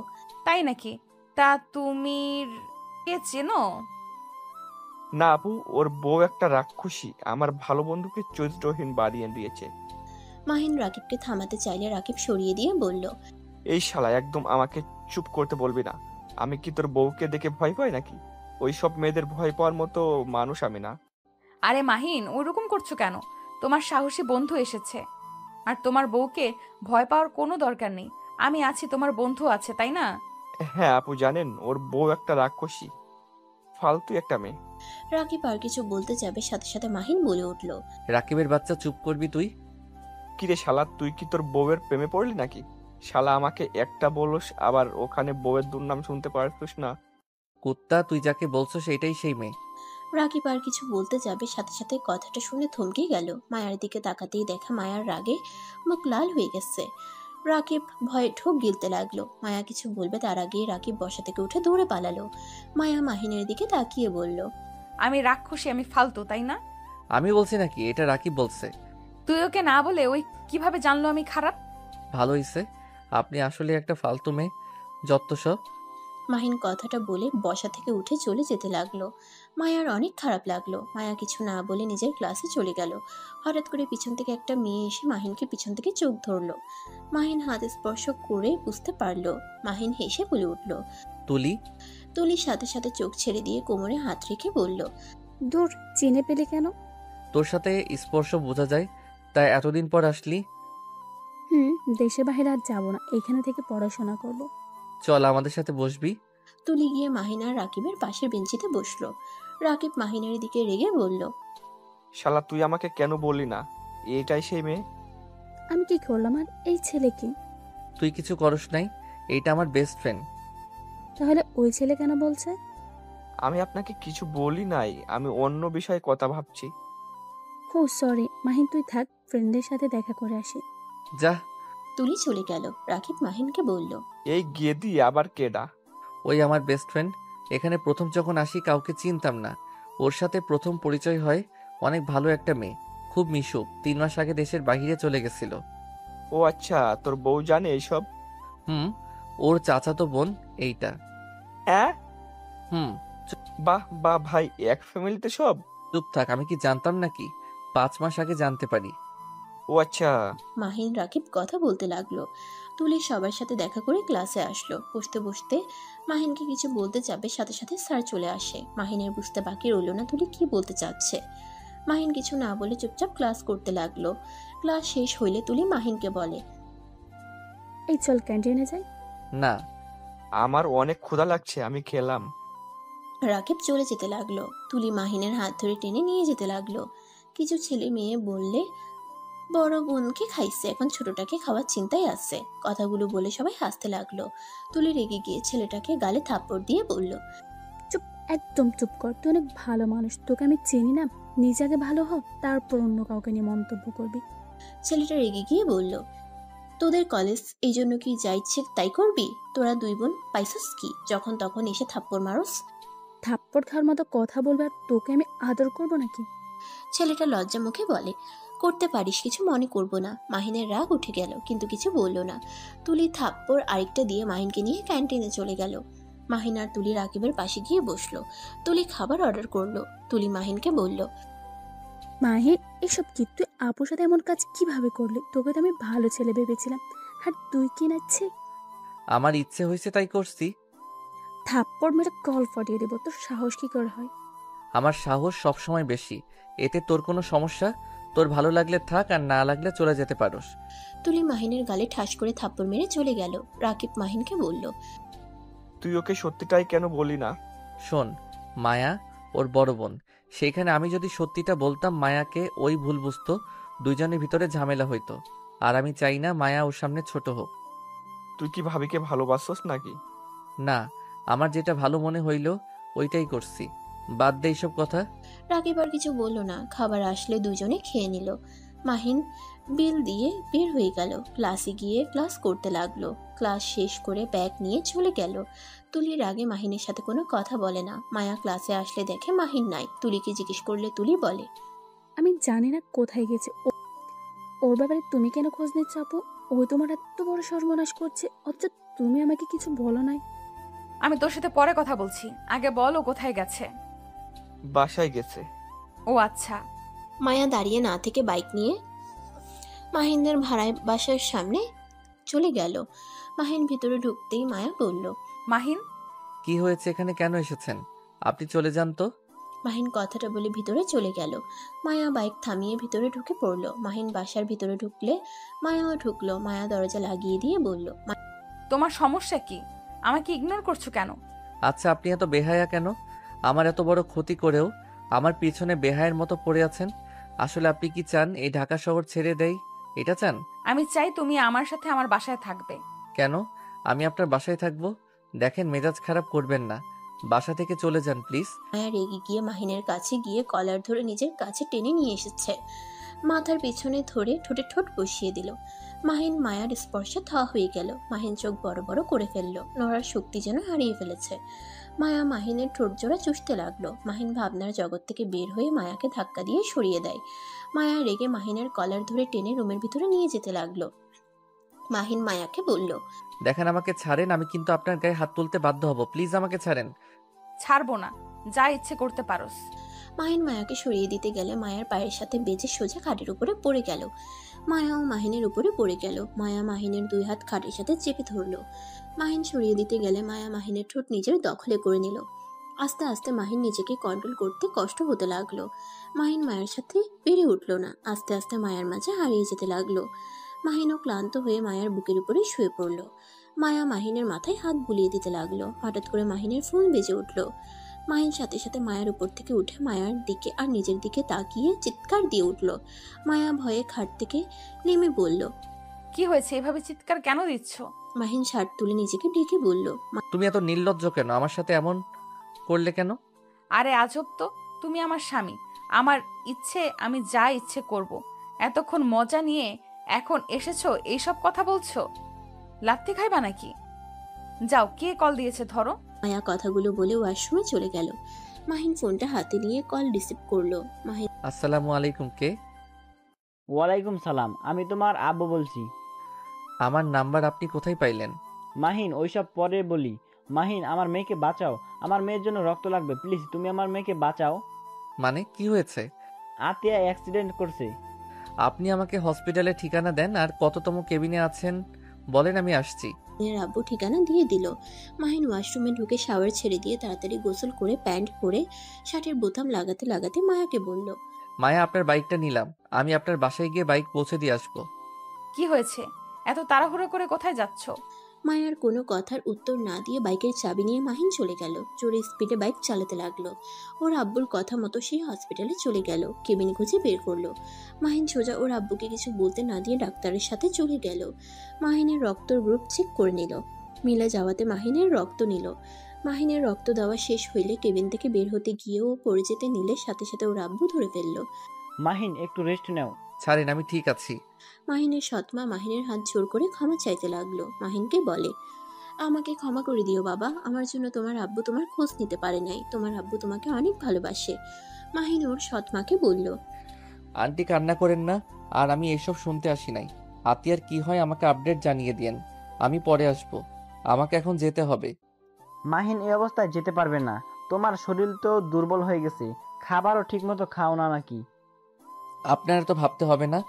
S6: তাই নাকি? তা তুমি কে চেনো?
S5: না আপু, ওর বউ একটা রাক্ষসী, আমার ভালো বন্ধুকে চরিত্রহীন বানিয়ে দিয়েছে।
S3: মাহিন রাকিবকে থামাতে চাইলে রাকিব সরিয়ে দিয়ে বলল,
S5: এই শালা একদম আমাকে চুপ করতে বলবি না। আমি কি তোর বউকে দেখে ভয় পাই নাকি? ওই সব মেয়েদের ভয় পাওয়ার মতো মানুষ আমি না।
S6: আরে মাহিন, ওইরকম করছো কেন? তোমার সাহসী বন্ধু এসেছে, আর তোমার বউকে ভয় পাওয়ার কোনো দরকার নেই। আমি আছি, তোমার বন্ধু আছে, তাই না?
S5: হ্যাঁ আপু জানেন, ওর বউ একটা রাক্ষসী, ফালতু একটা মেয়ে।
S3: রাকিব আর কিছু বলতে যাবে, সাথে সাথে মাহিন বলে উঠল,
S1: রাকিবের বাচ্চা, চুপ করবি তুই।
S5: কিরে শালা, তুই কি তোর বউয়ের প্রেমে পড়লি নাকি? শালা আমাকে একটা বলস, আবার ওখানে বউয়ের দুর্নাম শুনতে পারছিস না?
S1: কুত্তা, তুই যাকে বলছো সেটাই সেই মেয়ে।
S3: রাকিব আর কিছু বলতে যাবে, সাথে সাথে কথাটা শুনে থমকে গেল। মায়ার দিকে তাকাতেই দেখা মায়ার রাগে মুখ লাল হয়ে গেছে। রাকিব ভয়ে ঢোক গিলতে লাগলো। মায়া কিছু বলবে তার আগেই রাকিব বসা থেকে উঠে দৌড়ে পালালো। মায়া মাহিনের দিকে তাকিয়ে বলল,
S6: আমি রাক্ষসী, আমি ফালতু, তাই না?
S1: আমি বলছি নাকি? এটা রাকিব বলছে।
S6: তুই ওকে না বলে ওই কিভাবে জানলো আমি খারাপ?
S1: ভালো হইছে, আপনি আসলে একটা ফালতু মেয়ে, যত সব।
S3: মাহিন কথাটা বলে বসা থেকে উঠে চলে যেতে লাগলো। মায়ার অনেক খারাপ লাগলো। মায়া কিছু না বলে নিজের ক্লাসে চলে গেল। হঠাৎ করে পিছন থেকে একটা মেয়ে এসে মাহিনকে পিছন থেকে চোখ ধরলো। মাহিন হাত স্পর্শ করে বুঝতে পারলো। মাহিন হেসে বলে উঠল।
S1: তুলি।
S3: তুলির সাথে সাথে চোখ ছেড়ে দিয়ে কোমরে হাত রেখে বলল,
S7: দূর, চিনে পেলে কেন?
S1: তোর সাথে স্পর্শ বোঝা যায়, তাই এতদিন পর আসলি।
S7: দেশে বাইরে আর যাবো না, এখানে থেকে পড়াশোনা করব।
S1: চল আমাদের সাথে বসবি।
S3: তুলি গিয়ে মাহিন আর রাকিবের পাশের বেঞ্চিতে বসলো। রাকিব মাহিনের দিকে রেগে বলল,
S5: শালা তুই আমাকে কেন বললি না এটাই সেই মেয়ে?
S7: আমি কি করলাম? আর এই ছেলে কি?
S1: তুই কিছু করস নাই, এইটা আমার বেস্ট ফ্রেন্ড।
S7: তাহলে ওই ছেলে কেন বলছে?
S5: আমি আপনাকে কিছু বলি নাই, আমি অন্য বিষয়ে কথা ভাবছি।
S7: ও সরি মাহিন, তুই থাক, ফ্রেন্ডের সাথে দেখা করে আসি।
S1: যা।
S3: তুলি চলে গেল। রাকিব মাহিনকে বলল,
S5: এই গেদি আবার কেডা?
S1: ওই আমার বেস্ট ফ্রেন্ড। এখানে প্রথম যখন আসি কাউকে চিনতাম না, ওর সাথে প্রথম পরিচয় হয়। অনেক ভালো একটা মেয়ে, খুব মিশুক। 3 মাস আগে দেশের বাইরে চলে গেছিল।
S5: ও আচ্ছা, তোর বউ জানে এইসব?
S1: হুম, ওর চাচাতো বোন এইটা।
S5: হ্যাঁ।
S1: হুম।
S5: বাহ বাহ ভাই, এক ফ্যামিলিতে সব?
S1: চুপ থাক, আমি কি জানতাম নাকি? 5 মাস আগে জানতে পারি।
S5: ও আচ্ছা।
S3: মাহিন রাকিব কথা বলতে লাগলো। তুলি সবার সাথে দেখা করে ক্লাসে আসলো। বসতে বসতে মাহিনকে কিছু বলতে যাবে, সাথে সাথে স্যার চলে আসে। মাহিনের বুঝতে বাকি রইল না তুলি কি বলতে চাচ্ছে। মাহিন কিছু না বলে চুপচাপ ক্লাস করতে লাগলো। ক্লাস শেষ হইলে তুলি মাহিনকে বলে,
S7: এই চল ক্যান্টিনে যাই।
S1: না।
S5: আমার অনেক ক্ষুধা লাগছে, আমি খেলাম।
S3: রাকিব চলে যেতে লাগলো। তুলি মাহিনের হাত ধরে টেনে নিয়ে যেতে লাগলো। কিছু ছেলে মেয়ে বললে, বড় বোনকে খাইছে, এখন ছোটটাকে খাওয়ার চিন্তায় আছে। কথাগুলো বলে সবাই হাসতে লাগলো। তুলি রেগে গিয়ে ছেলেটাকে গালে থাপ্পড় দিয়ে বলল,
S7: চুপ, একদম চুপ কর, তুই অনেক ভালো মানুষ, তোকে আমি চিনি না। নিজে আগে ভালো হ, তারপর অন্য কাউকে নিয়ে মন্তব্য করবি।
S3: ছেলেটা রেগে গিয়ে বলল, তোদের কলেজ এই জন্য কি যা ইচ্ছে তাই করবি? তোরা দুই বোন পাইছস কি যখন তখন এসে থাপ্পড় মারস?
S7: থাপ্পড় খাওয়ার মতো কথা বলবে আর তোকে আমি আদর করবো নাকি?
S3: ছেলেটা লজ্জা মুখে বলে, করতে পারিস, কিছু মনে করব না। মাহিনের রাগ উঠে গেল, কিন্তু কিছু বলল না। তুলি থাপ্পড় আরেকটা দিয়ে মাহিনকে নিয়ে ক্যান্টিনে চলে গেল। মাহিন আর তুলি রাকিবের পাশে গিয়ে বসলো। তুলি খাবার অর্ডার করলো। তুলি মাহিনকে বলল,
S7: মাহির, এসব কি? তুই আপুর সাথে এমন কাজ কিভাবে করলি? তোকে তো আমি ভালো ছেলে ভেবেছিলাম, আর তুই কি নাচ্ছে?
S1: আমার ইচ্ছে হয়েছে তাই করছি।
S7: থাপ্পড় মেরে কল ফাটিয়ে দেবো। তোর সাহস কি করে হয়?
S1: আমার সাহস সবসময় বেশি, এতে তোর কোনো সমস্যা? তোর ভালো লাগলে থাক, আর না লাগলে চলে যেতে পারোস।
S3: তুলি মাহিনের গালে ঠাস করে থাপ্পড় মেরে চলে গেল। রাকিব মাহিনকে বলল,
S5: তুই ওকে সত্যিটাই কেন বলি না?
S1: শোন, মায়া ওর বড় বোন, সেইখানে আমি যদি সত্যিটা বলতাম মায়াকে ওই ভুল বুঝতো, দুইজনের ভিতরে ঝামেলা হইতো। আর আমি চাই না মায়া ওর সামনে ছোট হোক।
S5: তুই কি ভাবিকে ভালোবাসছস নাকি?
S1: না, আমার যেটা ভালো মনে হইল ওইটাই করছি। বাদ দে এইসব কথা।
S3: রাকিব আর কিছু বলল না। খাবার আসলে দুজনে খেয়ে নিল। মাহিন বিল দিয়ে বের হয়ে গেল। ক্লাসে গিয়ে ক্লাস করতে লাগলো। ক্লাস শেষ করে ব্যাগ নিয়ে চলে গেল। তুলির আগে মাহিনের সাথে কোনো কথা বলে না। মায়া ক্লাসে আসলে দেখে মাহিন নাই। তুলিকে জিজ্ঞেস করলে তুলি বলে,
S7: আমি জানি না কোথায় গেছে ওর ব্যাপারে তুমি কেন খোঁজ নিচ্ছ আপু? ও তোমার এত বড় সর্বনাশ করছে, অথচ তুমি আমাকে কিছু বলো নাই।
S6: আমি তোর সাথে পরে কথা বলছি, আগে বল ও কোথায় গেছে।
S5: বাসায় গেছে।
S6: ও আচ্ছা।
S3: মায়া দাঁড়িয়ে না থেকে বাইক নিয়ে মাহিনদের ভাড়ায় বাসার সামনে চলে গেল। মাহিন ভিতরে ঢুকতেই মায়া বলল,
S6: মাহিন,
S1: কি হয়েছে, এখানে কেন এসেছেন? আপনি চলে যান তো।
S3: মাহিন কথাটা বলে ভিতরে চলে গেল। মায়া বাইক থামিয়ে ভিতরে ঢুকে পড়ল। মাহিন বাসার ভিতরে ঢুকলে মায়াও ঢুকলো। মায়া দরজা লাগিয়ে দিয়ে বলল,
S6: তোমার সমস্যা কি? আমাকে ইগনোর করছো কেন?
S1: আচ্ছা, আপনি এত বেহায়া কেন? আমার এত বড় ক্ষতি করেও আমার পিছনে বেহায়ের মতো পড়ে আছেন। আসলে আপনি কি চান এই ঢাকা শহর ছেড়ে দেই? এটা চান?
S6: আমি চাই তুমি আমার সাথে আমার বাসায় থাকবে।
S1: কেন আমি আপনার বাসায় থাকবো? দেখেন, মেজাজ খারাপ করবেন না, বাসা থেকে চলে যান প্লিজ।
S3: মায়া রেগে গিয়ে মাহিনের কাছে গিয়ে কলার ধরে নিজের কাছে টেনে নিয়ে এসেছে। মাথার পিছনে ধরে ঠোঁটে ঠোঁট বসিয়ে দিল। মাহিন মায়ার স্পর্শে থা হয়ে গেল। মাহিন চোখ বড় বড় করে ফেললো। নড়ার শক্তি যেন হারিয়ে ফেলেছে। মায়া মাহিনের ঠোঁট জোড়া চুষতে লাগলো। মাহিন ভাবনার জগৎ থেকে বের হয়ে মায়াকে ধাক্কা দিয়ে সরিয়ে দেয়। মায়া রেগে মাহিনের কলার ধরে টেনে রুমের ভিতরে নিয়ে যেতে লাগলো। মাহিন মায়াকে বলল,
S1: দেখেন, আমাকে ছাড়েন, আমি কিন্তু আপনার গায়ে হাত তুলতে বাধ্য হব। প্লিজ আমাকে ছাড়েন।
S6: ছাড়বো না, যা ইচ্ছে করতে পারোস।
S3: মাহিন মায়াকে সরিয়ে দিতে গেলে মায়ার পায়ের সাথে বেজে সোজা খাটের উপরে পড়ে গেল। মায়াও মাহিনের উপরে পড়ে গেল। মায়া মাহিনের দুই হাত খাটের সাথে চেপে ধরলো। মাহিন সরিয়ে দিতে গেলে মায়া মাহিনের ঠোঁট নিজের দখলে করে নিল। আস্তে আস্তে মাহিন নিজেকে কন্ট্রোল করতে কষ্ট হতে লাগলো। মাহিন মায়ের সাথে পেরে উঠল না। আস্তে আস্তে মায়ার মাঝে হারিয়ে যেতে লাগলো। মাহিনও ক্লান্ত হয়ে মায়ার বুকের উপরে শুয়ে পড়ল। মায়া মাহিনের মাথায় হাত বুলিয়ে দিতে লাগলো। হঠাৎ করে মাহিনের ফোন বেজে উঠল। মাহিন সাথে সাথে মায়ার উপর থেকে উঠে মায়ার দিকে আর নিজের দিকে তাকিয়ে চিৎকার দিয়ে উঠল। মায়া ভয়ে খাট থেকে নেমে বলল,
S6: কি হয়েছে, এভাবে চিৎকার কেন দিচ্ছ?
S3: মাহিন শার্ট তুলে নিজেকে ঢেকে বলল,
S1: তুমি এত নির্লজ্জ কেন? আমার সাথে এমন করলে কেন?
S6: আরে আজব তো, তুমি আমার স্বামী, আমার ইচ্ছে আমি যা ইচ্ছে করব। এতক্ষণ মজা নিয়ে এখন এসেছো এইসব কথা বলছো? লাত্তি খাইবা নাকি? যাও, কে কল দিয়েছে ধরো।
S3: মায়া কথাগুলো বলে ওয়াশরুমে চলে গেল। মাহিন ফোনটা হাতে নিয়ে কল রিসিভ করলো। মাহিন
S1: আসসালামু আলাইকুম, কে?
S4: ওয়ালাইকুম সালাম, আমি তোমার আব্বু বলছি।
S1: আমার নাম্বার আপনি কোথায় পাইলেন?
S4: মাহিন, ওইসব পরে বলি। মাহিন, আমার মেয়েকে বাঁচাও, আমার মেয়ের জন্য রক্ত লাগবে, প্লিজ তুমি আমার মেয়েকে বাঁচাও।
S1: মানে কি হয়েছে?
S4: আতিয়া অ্যাক্সিডেন্ট করছে।
S1: আপনি আমাকে হসপিটালে ঠিকানা দেন, আর কততম কেবিনে আছেন বলেন, আমি আসছি।
S3: এর আব্বু ঠিকানা দিয়ে দিল। মাহিন ওয়াশরুমে ঢুকে শাওয়ার ছেড়ে দিয়ে তাড়াতাড়ি গোসল করে প্যান্ট পরে শার্টের বোতাম লাগাতে লাগাতে মায়াকে বলল,
S1: মায়া, আপনার বাইকটা নিলাম, আমি আপনার বাসায় গিয়ে বাইক পৌঁছে দিয়ে আসবো।
S6: কি হয়েছে, এত তাড়াহুড়ো করে কোথায় যাচ্ছ?
S3: মায়ার কোনো কথার উত্তর না দিয়ে বাইকের চাবি নিয়ে মাহিন চলে গেল। জোরে স্পিডে বাইক চালাতে লাগলো। ওর আব্বুর কথা মতো সেই হসপিটালে চলে গেল। কেবিন খুঁজে বের করলো। মাহিন সোজা ওর আব্বুকে কিছু বলতে না দিয়ে ডাক্তারের সাথে চলে গেল। মাহিনের রক্তর গ্রুপ চেক করে নিল। মিলে যাওয়াতে মাহিনের রক্ত নিল। মাহিনের রক্ত দেওয়া শেষ হইলে কেবিন থেকে বের হতে গিয়েও পড়ে যেতে নিলে সাথে সাথে ওর আব্বু ধরে ফেললো।
S4: মাহিন, একটু রেস্ট নাও।
S1: ছাড়েন, আমি ঠিক আছি।
S3: মাহিনের সৎমা মাহিনের হাত জোর করে ক্ষমা চাইতে লাগলো। মাহিনকে বলে, আমাকে ক্ষমা করে দিও বাবা, আমার জন্য তোমার আব্বু তোমার খোঁজ নিতে পারে নাই। তোমার আব্বু তোমাকে অনেক ভালোবাসে। মাহিন ওর সৎমাকে বলল,
S1: আন্টি, কান্না করেন না, আর আমি এসব শুনতে আসি নাই। আতিয়ার কি হয় আমাকে আপডেট জানিয়ে দিয়েন, আমি পরে আসবো। আমাকে এখন যেতে হবে।
S4: মাহিন, এই অবস্থায় যেতে পারবে না, তোমার শরীর তো দুর্বল হয়ে গেছে, খাবারও ঠিকমতো খাও না নাকি?
S1: আপনার তো ভাবতে হবে না,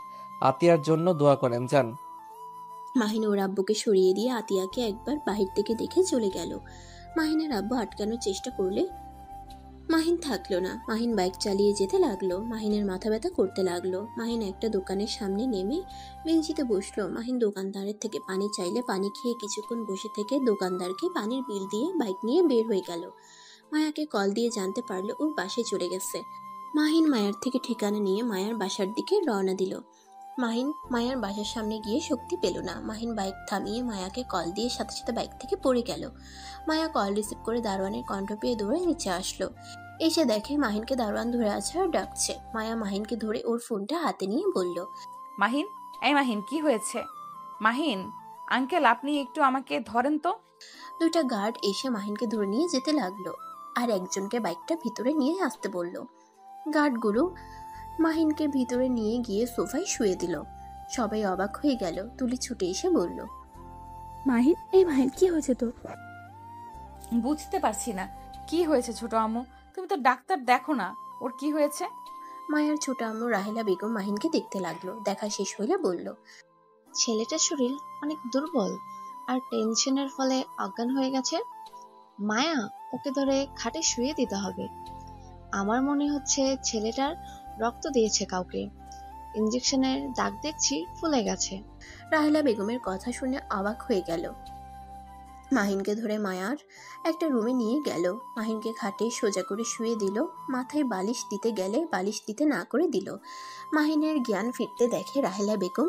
S1: আতিয়ার জন্য দোয়া করেন, যান।
S3: মাহিন ওর আব্বুকে সরিয়ে দিয়ে আতিয়াকে একবার বাহির থেকে দেখে চলে গেল। মাহিনের আব্বু আটকানোর চেষ্টা করলে মাহিন থাকলো না। মাহিন বাইক চালিয়ে যেতে লাগলো। মাহিনের মাথা ব্যথা করতে লাগলো। মাহিন একটা দোকানের সামনে নেমে বেঞ্চিতে বসলো। মাহিন দোকানদারের থেকে পানি চাইলে পানি খেয়ে কিছুক্ষণ বসে থেকে দোকানদারকে পানির বিল দিয়ে বাইক নিয়ে বের হয়ে গেল। মায়াকে কল দিয়ে জানতে পারলো ওর বাসায় চলে গেছে। মাহিন মায়ার থেকে ঠিকানা নিয়ে মায়ার বাসার দিকে রওনা দিল। মাহিন মায়ার বাসার সামনে গিয়ে শক্তি পেল না। মাহিন বাইক থামিয়ে মায়াকে কল দিয়ে সাথে সাথে বাইক থেকে পড়ে গেল। মায়া কল রিসিভ করে দারোয়ানের কণ্ঠ পেয়ে দৌড়ে নিচে আসলো। এসে দেখে মাহিনকে দারোয়ান ধরে আছে আর ডাকছে। মায়া মাহিনকে ধরে ওর ফোনটা হাতে নিয়ে বলল,
S6: মাহিন, এই মাহিন, কি হয়েছে? মাহিন আঙ্কেল, আপনি একটু আমাকে ধরেন তো।
S3: দুইটা গার্ড এসে মাহিনকে ধরে নিয়ে যেতে লাগলো আর একজনকে বাইকটা ভিতরে নিয়ে আসতে বলল। গার্ডগুলো মাহিনকে ভিতরে নিয়ে গিয়ে সোফায় শুয়ে দিল। সবাই অবাক হয়ে গেল। তুলি ছুটে এসে বলল,
S7: মাহিন, এই মাহিন কি হয়েছে তোর?
S6: বুঝতে পারছি না কি হয়েছে ছোট আম্মু। তুমি তো ডাক্তার দেখো না, ওর কি হয়েছে?
S3: মায়ের ছোট আম্মু রাহেলা বেগম মাহিনকে দেখতে লাগলো। দেখা শেষ হইলে বলল,
S8: ছেলেটার শরীর অনেক দুর্বল আর টেনশনের ফলে অজ্ঞান হয়ে গেছে। মায়া, ওকে ধরে খাটে শুয়ে দিতে হবে। আমার মনে হচ্ছে ছেলেটার রক্ত দিয়েছে কাউকে। ইঞ্জেকশনের দাগ দেখছি ফুলে গেছে।
S3: রাহেলা বেগমের কথা শুনে অবাক হয়ে গেল। মাহিনকে ধরে মায়ার একটা রুমে নিয়ে গেল। মাহিনকে খাটে সোজা করে শুয়ে দিল। মাথায় বালিশ দিতে গেলে বালিশ দিতে না করে দিল। মাহিনের জ্ঞান ফিরতে দেখে রাহেলা বেগম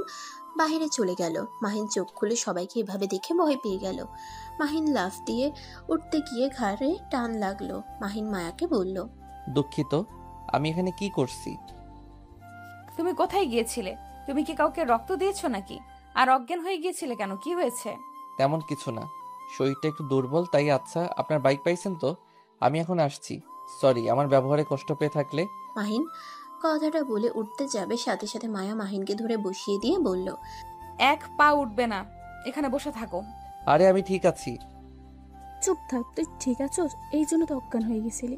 S3: বাহিরে চলে গেল। মাহিন চোখ খুলে সবাইকে এভাবে দেখে ভয় পেয়ে গেল। মাহিন লাফ দিয়ে উঠতে গিয়ে ঘাড়ে টান লাগলো। মাহিন মায়াকে বলল,
S1: দুঃখিত, আমি এখানে কি করছি?
S6: তুমি কোথায় গিয়েছিলে? তুমি কি কাউকে রক্ত দিয়েছো নাকি? আর অজ্ঞান হয়ে গিয়েছিলে কেন? কি হয়েছে?
S1: তেমন কিছু না, শরীরটা একটু দুর্বল তাই। আচ্ছা, আপনার বাইক পাইছেন তো? আমি এখন আসছি। সরি আমার ব্যবহারে কষ্ট পেয়ে থাকলে।
S3: মাহিন কথাটা বলে উঠতে যাবে, সাথে সাথে মায়া মাহিনকে ধরে বসিয়ে দিয়ে বলল,
S6: এক পা উঠবে না, এখানে বসে থাকো।
S1: আরে আমি ঠিক আছি।
S7: চুপ থাক, তুই ঠিক আছোস? এই জন্য তো অজ্ঞান হয়ে গেছিলি।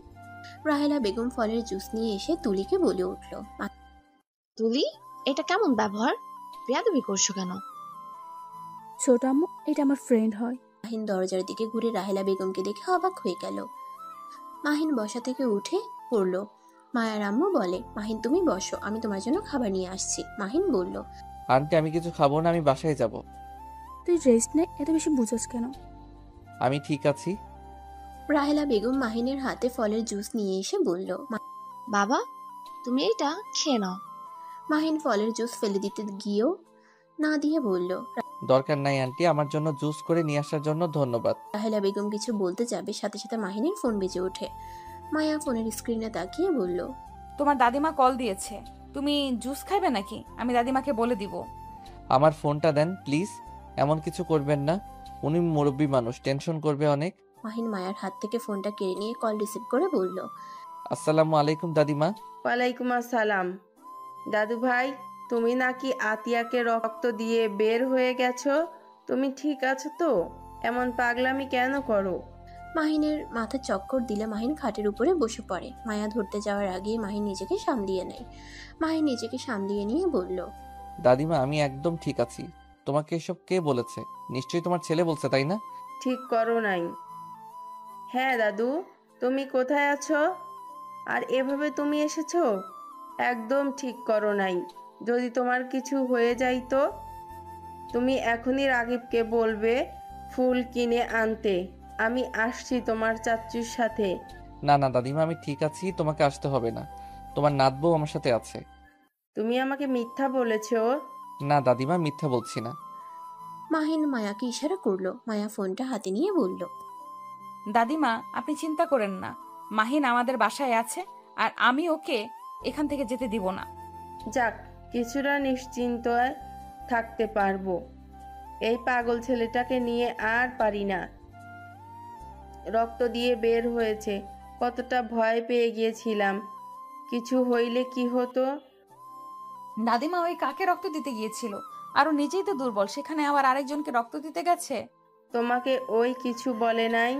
S3: রাহেলা বেগম ফলের জুস নিয়ে এসে তুলিকে বলে উঠল,
S8: তুলি, এটা কেমন ব্যবহার? বেয়াদবি করছো কেন?
S7: ছোট আম্মু, এটা আমার ফ্রেন্ড হয়।
S3: মাহিন দরজার দিকে ঘুরে রাহেলা বেগমকে দেখে অবাক হয়ে গেল। মাহিন বসা থেকে উঠে পড়ল। মায়ার আম্মু বলে, মাহিন তুমি বসো, আমি তোমার জন্য খাবার নিয়ে আসছি। মাহিন বলল,
S1: আন্টি আমি কিছু খাবো না, আমি বাসায় যাব।
S7: তুই রেস্ট নে, এত বেশি বুঝোস কেন?
S1: আমি ঠিক আছি।
S3: রাহেলা বেগম মাহিনের হাতে ফলের জুস নিয়ে এসে বলল,
S8: বাবা, তুমি এটা খেয়ে নাও।
S3: মাহিন ফলের জুস ফেলে দিতে গিয়েও না দিয়ে বলল,
S1: দরকার নাই আন্টি, আমার জন্য জুস করে নিয়ে আসার জন্য ধন্যবাদ।
S3: রাহেলা বেগম কিছু বলতে যাবে, সাথে সাথে মাহিনের ফোন বেজে ওঠে। মায়া ফোনের স্ক্রিনে তাকিয়ে বলল,
S6: তোমার দাদিমা কল দিয়েছে, তুমি জুস খাইবে নাকি? আমি দাদিমাকে বলে দিব।
S1: আমার ফোনটা দেন প্লিজ। এমন কিছু করবেন না, উনি মুরব্বী মানুষ, টেনশন করবে অনেক।
S3: মাহিন মায়ার হাত থেকে ফোনটা কেড়ে নিয়ে কল রিসিভ করে বলল,
S1: আসসালামু আলাইকুম দাদিমা।
S2: ওয়ালাইকুম আসসালাম। দাদু ভাই, তুমি নাকি আতিয়াকে রক্ত দিয়ে বের হয়ে গেছো? তুমি ঠিক আছো তো? এমন পাগলামি কেন করো?
S3: মাহিনের মাথা চক্কর দিলে মাহিন খাটের উপরে বসে পড়ে। মায়া ধরতে যাওয়ার আগেই মাহিন নিজেকে সামলিয়ে নেয়। মাহিন নিজেকে সামলিয়ে নিয়ে বলল,
S1: দাদিমা আমি একদম ঠিক আছি। তোমাকে এসব কে বলেছে? নিশ্চয়ই তোমার ছেলে বলছে, তাই না?
S2: ঠিক করো নাই। হ্যাঁ দাদু, তুমি কোথায় আছো? আর এভাবে তুমি এসেছো? একদম ঠিক করো নাই। যদি তোমার কিছু হয়ে যায় তো? তুমি এখনই রাগিবকে বলবে ফুল কিনে আনতে। আমি আসছি তোমার চাচ্চুর সাথে।
S1: না না দাদিমা, আমি ঠিক আছি, তোমাকে আসতে হবে না। তোমার নাতবউ আমার সাথে আছে।
S2: তুমি আমাকে মিথ্যা বলেছো।
S1: না দাদিমা, মিথ্যা বলছি না।
S3: মাহিন মায়াকে ইশারা করলো। মায়া ফোনটা হাতে নিয়ে বলল,
S6: দাদিমা আপনি চিন্তা করেন না, মাহিন আমাদের বাসায় আছে আর আমি ওকে এখান থেকে যেতে দিব না।
S2: যাক, কিছুটা নিশ্চিন্ত থাকতে পারবো। এই পাগল ছেলেটাকে নিয়ে আর পারি না। রক্ত দিয়ে বের হয়েছে, কতটা ভয় পেয়ে গিয়েছিলাম। কিছু হইলে কি হতো?
S6: দাদিমা ওই কাকে রক্ত দিতে গিয়েছিল? আর ও নিজেই তো দুর্বল, সেখানে আবার আরেকজনকে রক্ত দিতে গেছে।
S2: তোমাকে ওই কিছু বলে নাই?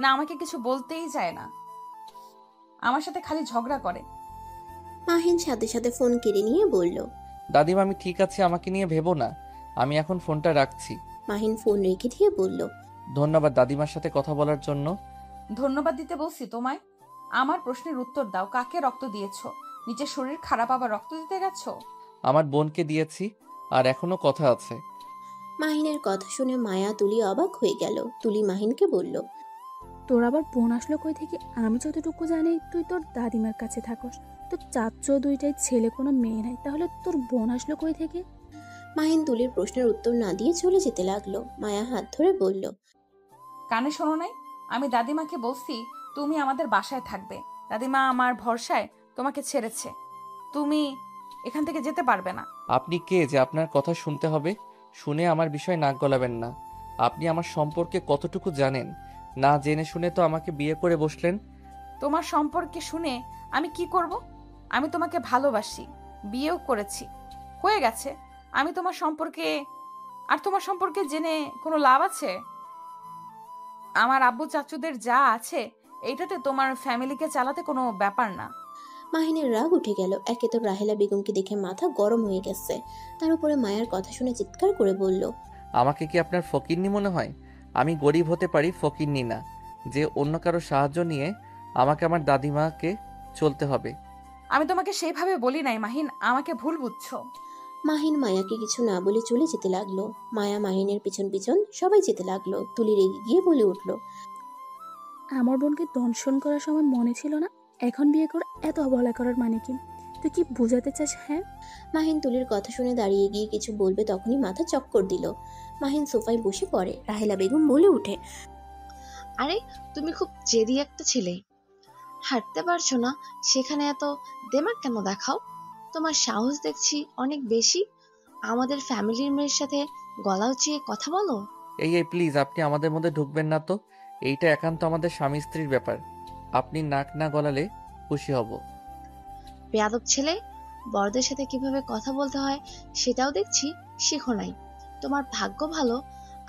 S6: না, আমাকে কিছু বলতেই চায় না, আমার সাথে খালি ঝগড়া করে।
S3: মাহিন সাথে সাথে ফোন কেড়ে নিয়ে বলল,
S1: দাদিমা আমি ঠিক আছি, আমাকে নিয়ে ভেবো না। আমি এখন ফোনটা রাখছি।
S3: মাহিন ফোন রেখে দিয়ে বলল,
S1: ধন্যবাদ দাদিমার সাথে কথা বলার জন্য।
S6: ধন্যবাদ দিতে বলছি তোমায়? আমার প্রশ্নের উত্তর দাও, কাকে রক্ত দিয়েছো? নিজের শরীর খারাপ আবার রক্ত দিতে গেছো?
S1: আমার বোনকে দিয়েছি, আর এখনো কথা আছে।
S3: মাহিনের কথা শুনে মায়া তুলি অবাক হয়ে গেল। তুলি মাহিনকে বলল,
S7: তোর আবার বোন আসলো কই থেকে? আমি যতটুকু জানি তুই তোর দাদিমার কাছে থাকস, তোর চাচ্চো দুইটাই ছেলে, কোনো মেয়ে নাই, তাহলে তোর বোন আসলো কই থেকে?
S3: মাহিন তুলির প্রশ্নের উত্তর না দিয়ে চলে যেতে লাগলো। মায়া হাত ধরে বলল,
S6: কানে শোনো নাই? আমি দাদিমাকে বলছি তুমি আমাদের বাসায় থাকবে। দাদিমা আমার ভরসায় তোমাকে ছেড়েছে। তুমি এখান থেকে যেতে পারবে না।
S1: আপনি কে যে আপনার কথা শুনতে হবে? শুনে আমার বিষয়ে নাক গলাবেন না। আপনি আমার সম্পর্কে কতটুকু জানেন? না জেনে শুনে তো আমাকে বিয়ে করে বসলেন।
S6: তোমার সম্পর্কে শুনে আমি কি করব? আমি তোমাকে ভালোবাসি, বিয়েও করেছি, হয়ে গেছে। আমি তোমার সম্পর্কে জেনে কোনো লাভ আছে? আমার আব্বু চাচুদের যা আছে এইটাতে তোমার ফ্যামিলিকে চালাতে কোনো ব্যাপার না।
S3: মাহিনের রাগ উঠে গেল। একে তো রাহেলা বেগমকে দেখে মাথা গরম হয়ে গেছে, তার উপরে মায়ের কথা শুনে চিৎকার করে বলল,
S1: আমাকে কি আপনার ফকিন্নি মনে হয়? আমি গরিব হতে পারি, ফকিন্নি না যে অন্য কারো সাহায্য নিয়ে আমাকে আমার দাদিমাকে চলতে হবে।
S6: আমি তোমাকে সেইভাবে বলি নাই মাহিন, আমাকে ভুল বুঝছো।
S3: মাহিন মায়াকে কিছু না বলে চলে যেতে লাগলো। মায়া মাহিনের পিছন পিছন সবাই যেতে লাগলো। তুলি রেগে গিয়ে বলে উঠল,
S7: আমার বোনকে দংশন করার সময় মনে ছিল না? এখন বিয়ে করে এত অবহেলা করার মানে কি? তুই কি বোঝাতে চাস? হ্যাঁ,
S3: মাহিন তুলির কথা শুনে দাঁড়িয়ে গিয়ে কিছু বলবে, তখনই মাথা চক্কর দিল। মাহিন সোফায় বসে পড়ে। রাহেলা বেগম বলে উঠে,
S8: আরে তুমি খুব জেদি একটা ছেলে, হাঁটতে পারছো না সেখানে এত দেমাগ কেন দেখাও? তোমার সাহস দেখছি অনেক বেশি। আমাদের ফ্যামিলির মেয়ের সাথে গলা উঁচিয়ে কথা বলো।
S1: এই এই প্লিজ, আপনি আমাদের মধ্যে ঢুকবেন না তো। এইটা একান্ত আমাদের স্বামী স্ত্রীর ব্যাপার। আপনি নাক না গলালে খুশি হব।
S8: বেয়াদব ছেলে, বড়দের সাথে কিভাবে কথা বলতে হয় সেটাও দেখছি শেখো নাই। তোমার ভাগ্য ভালো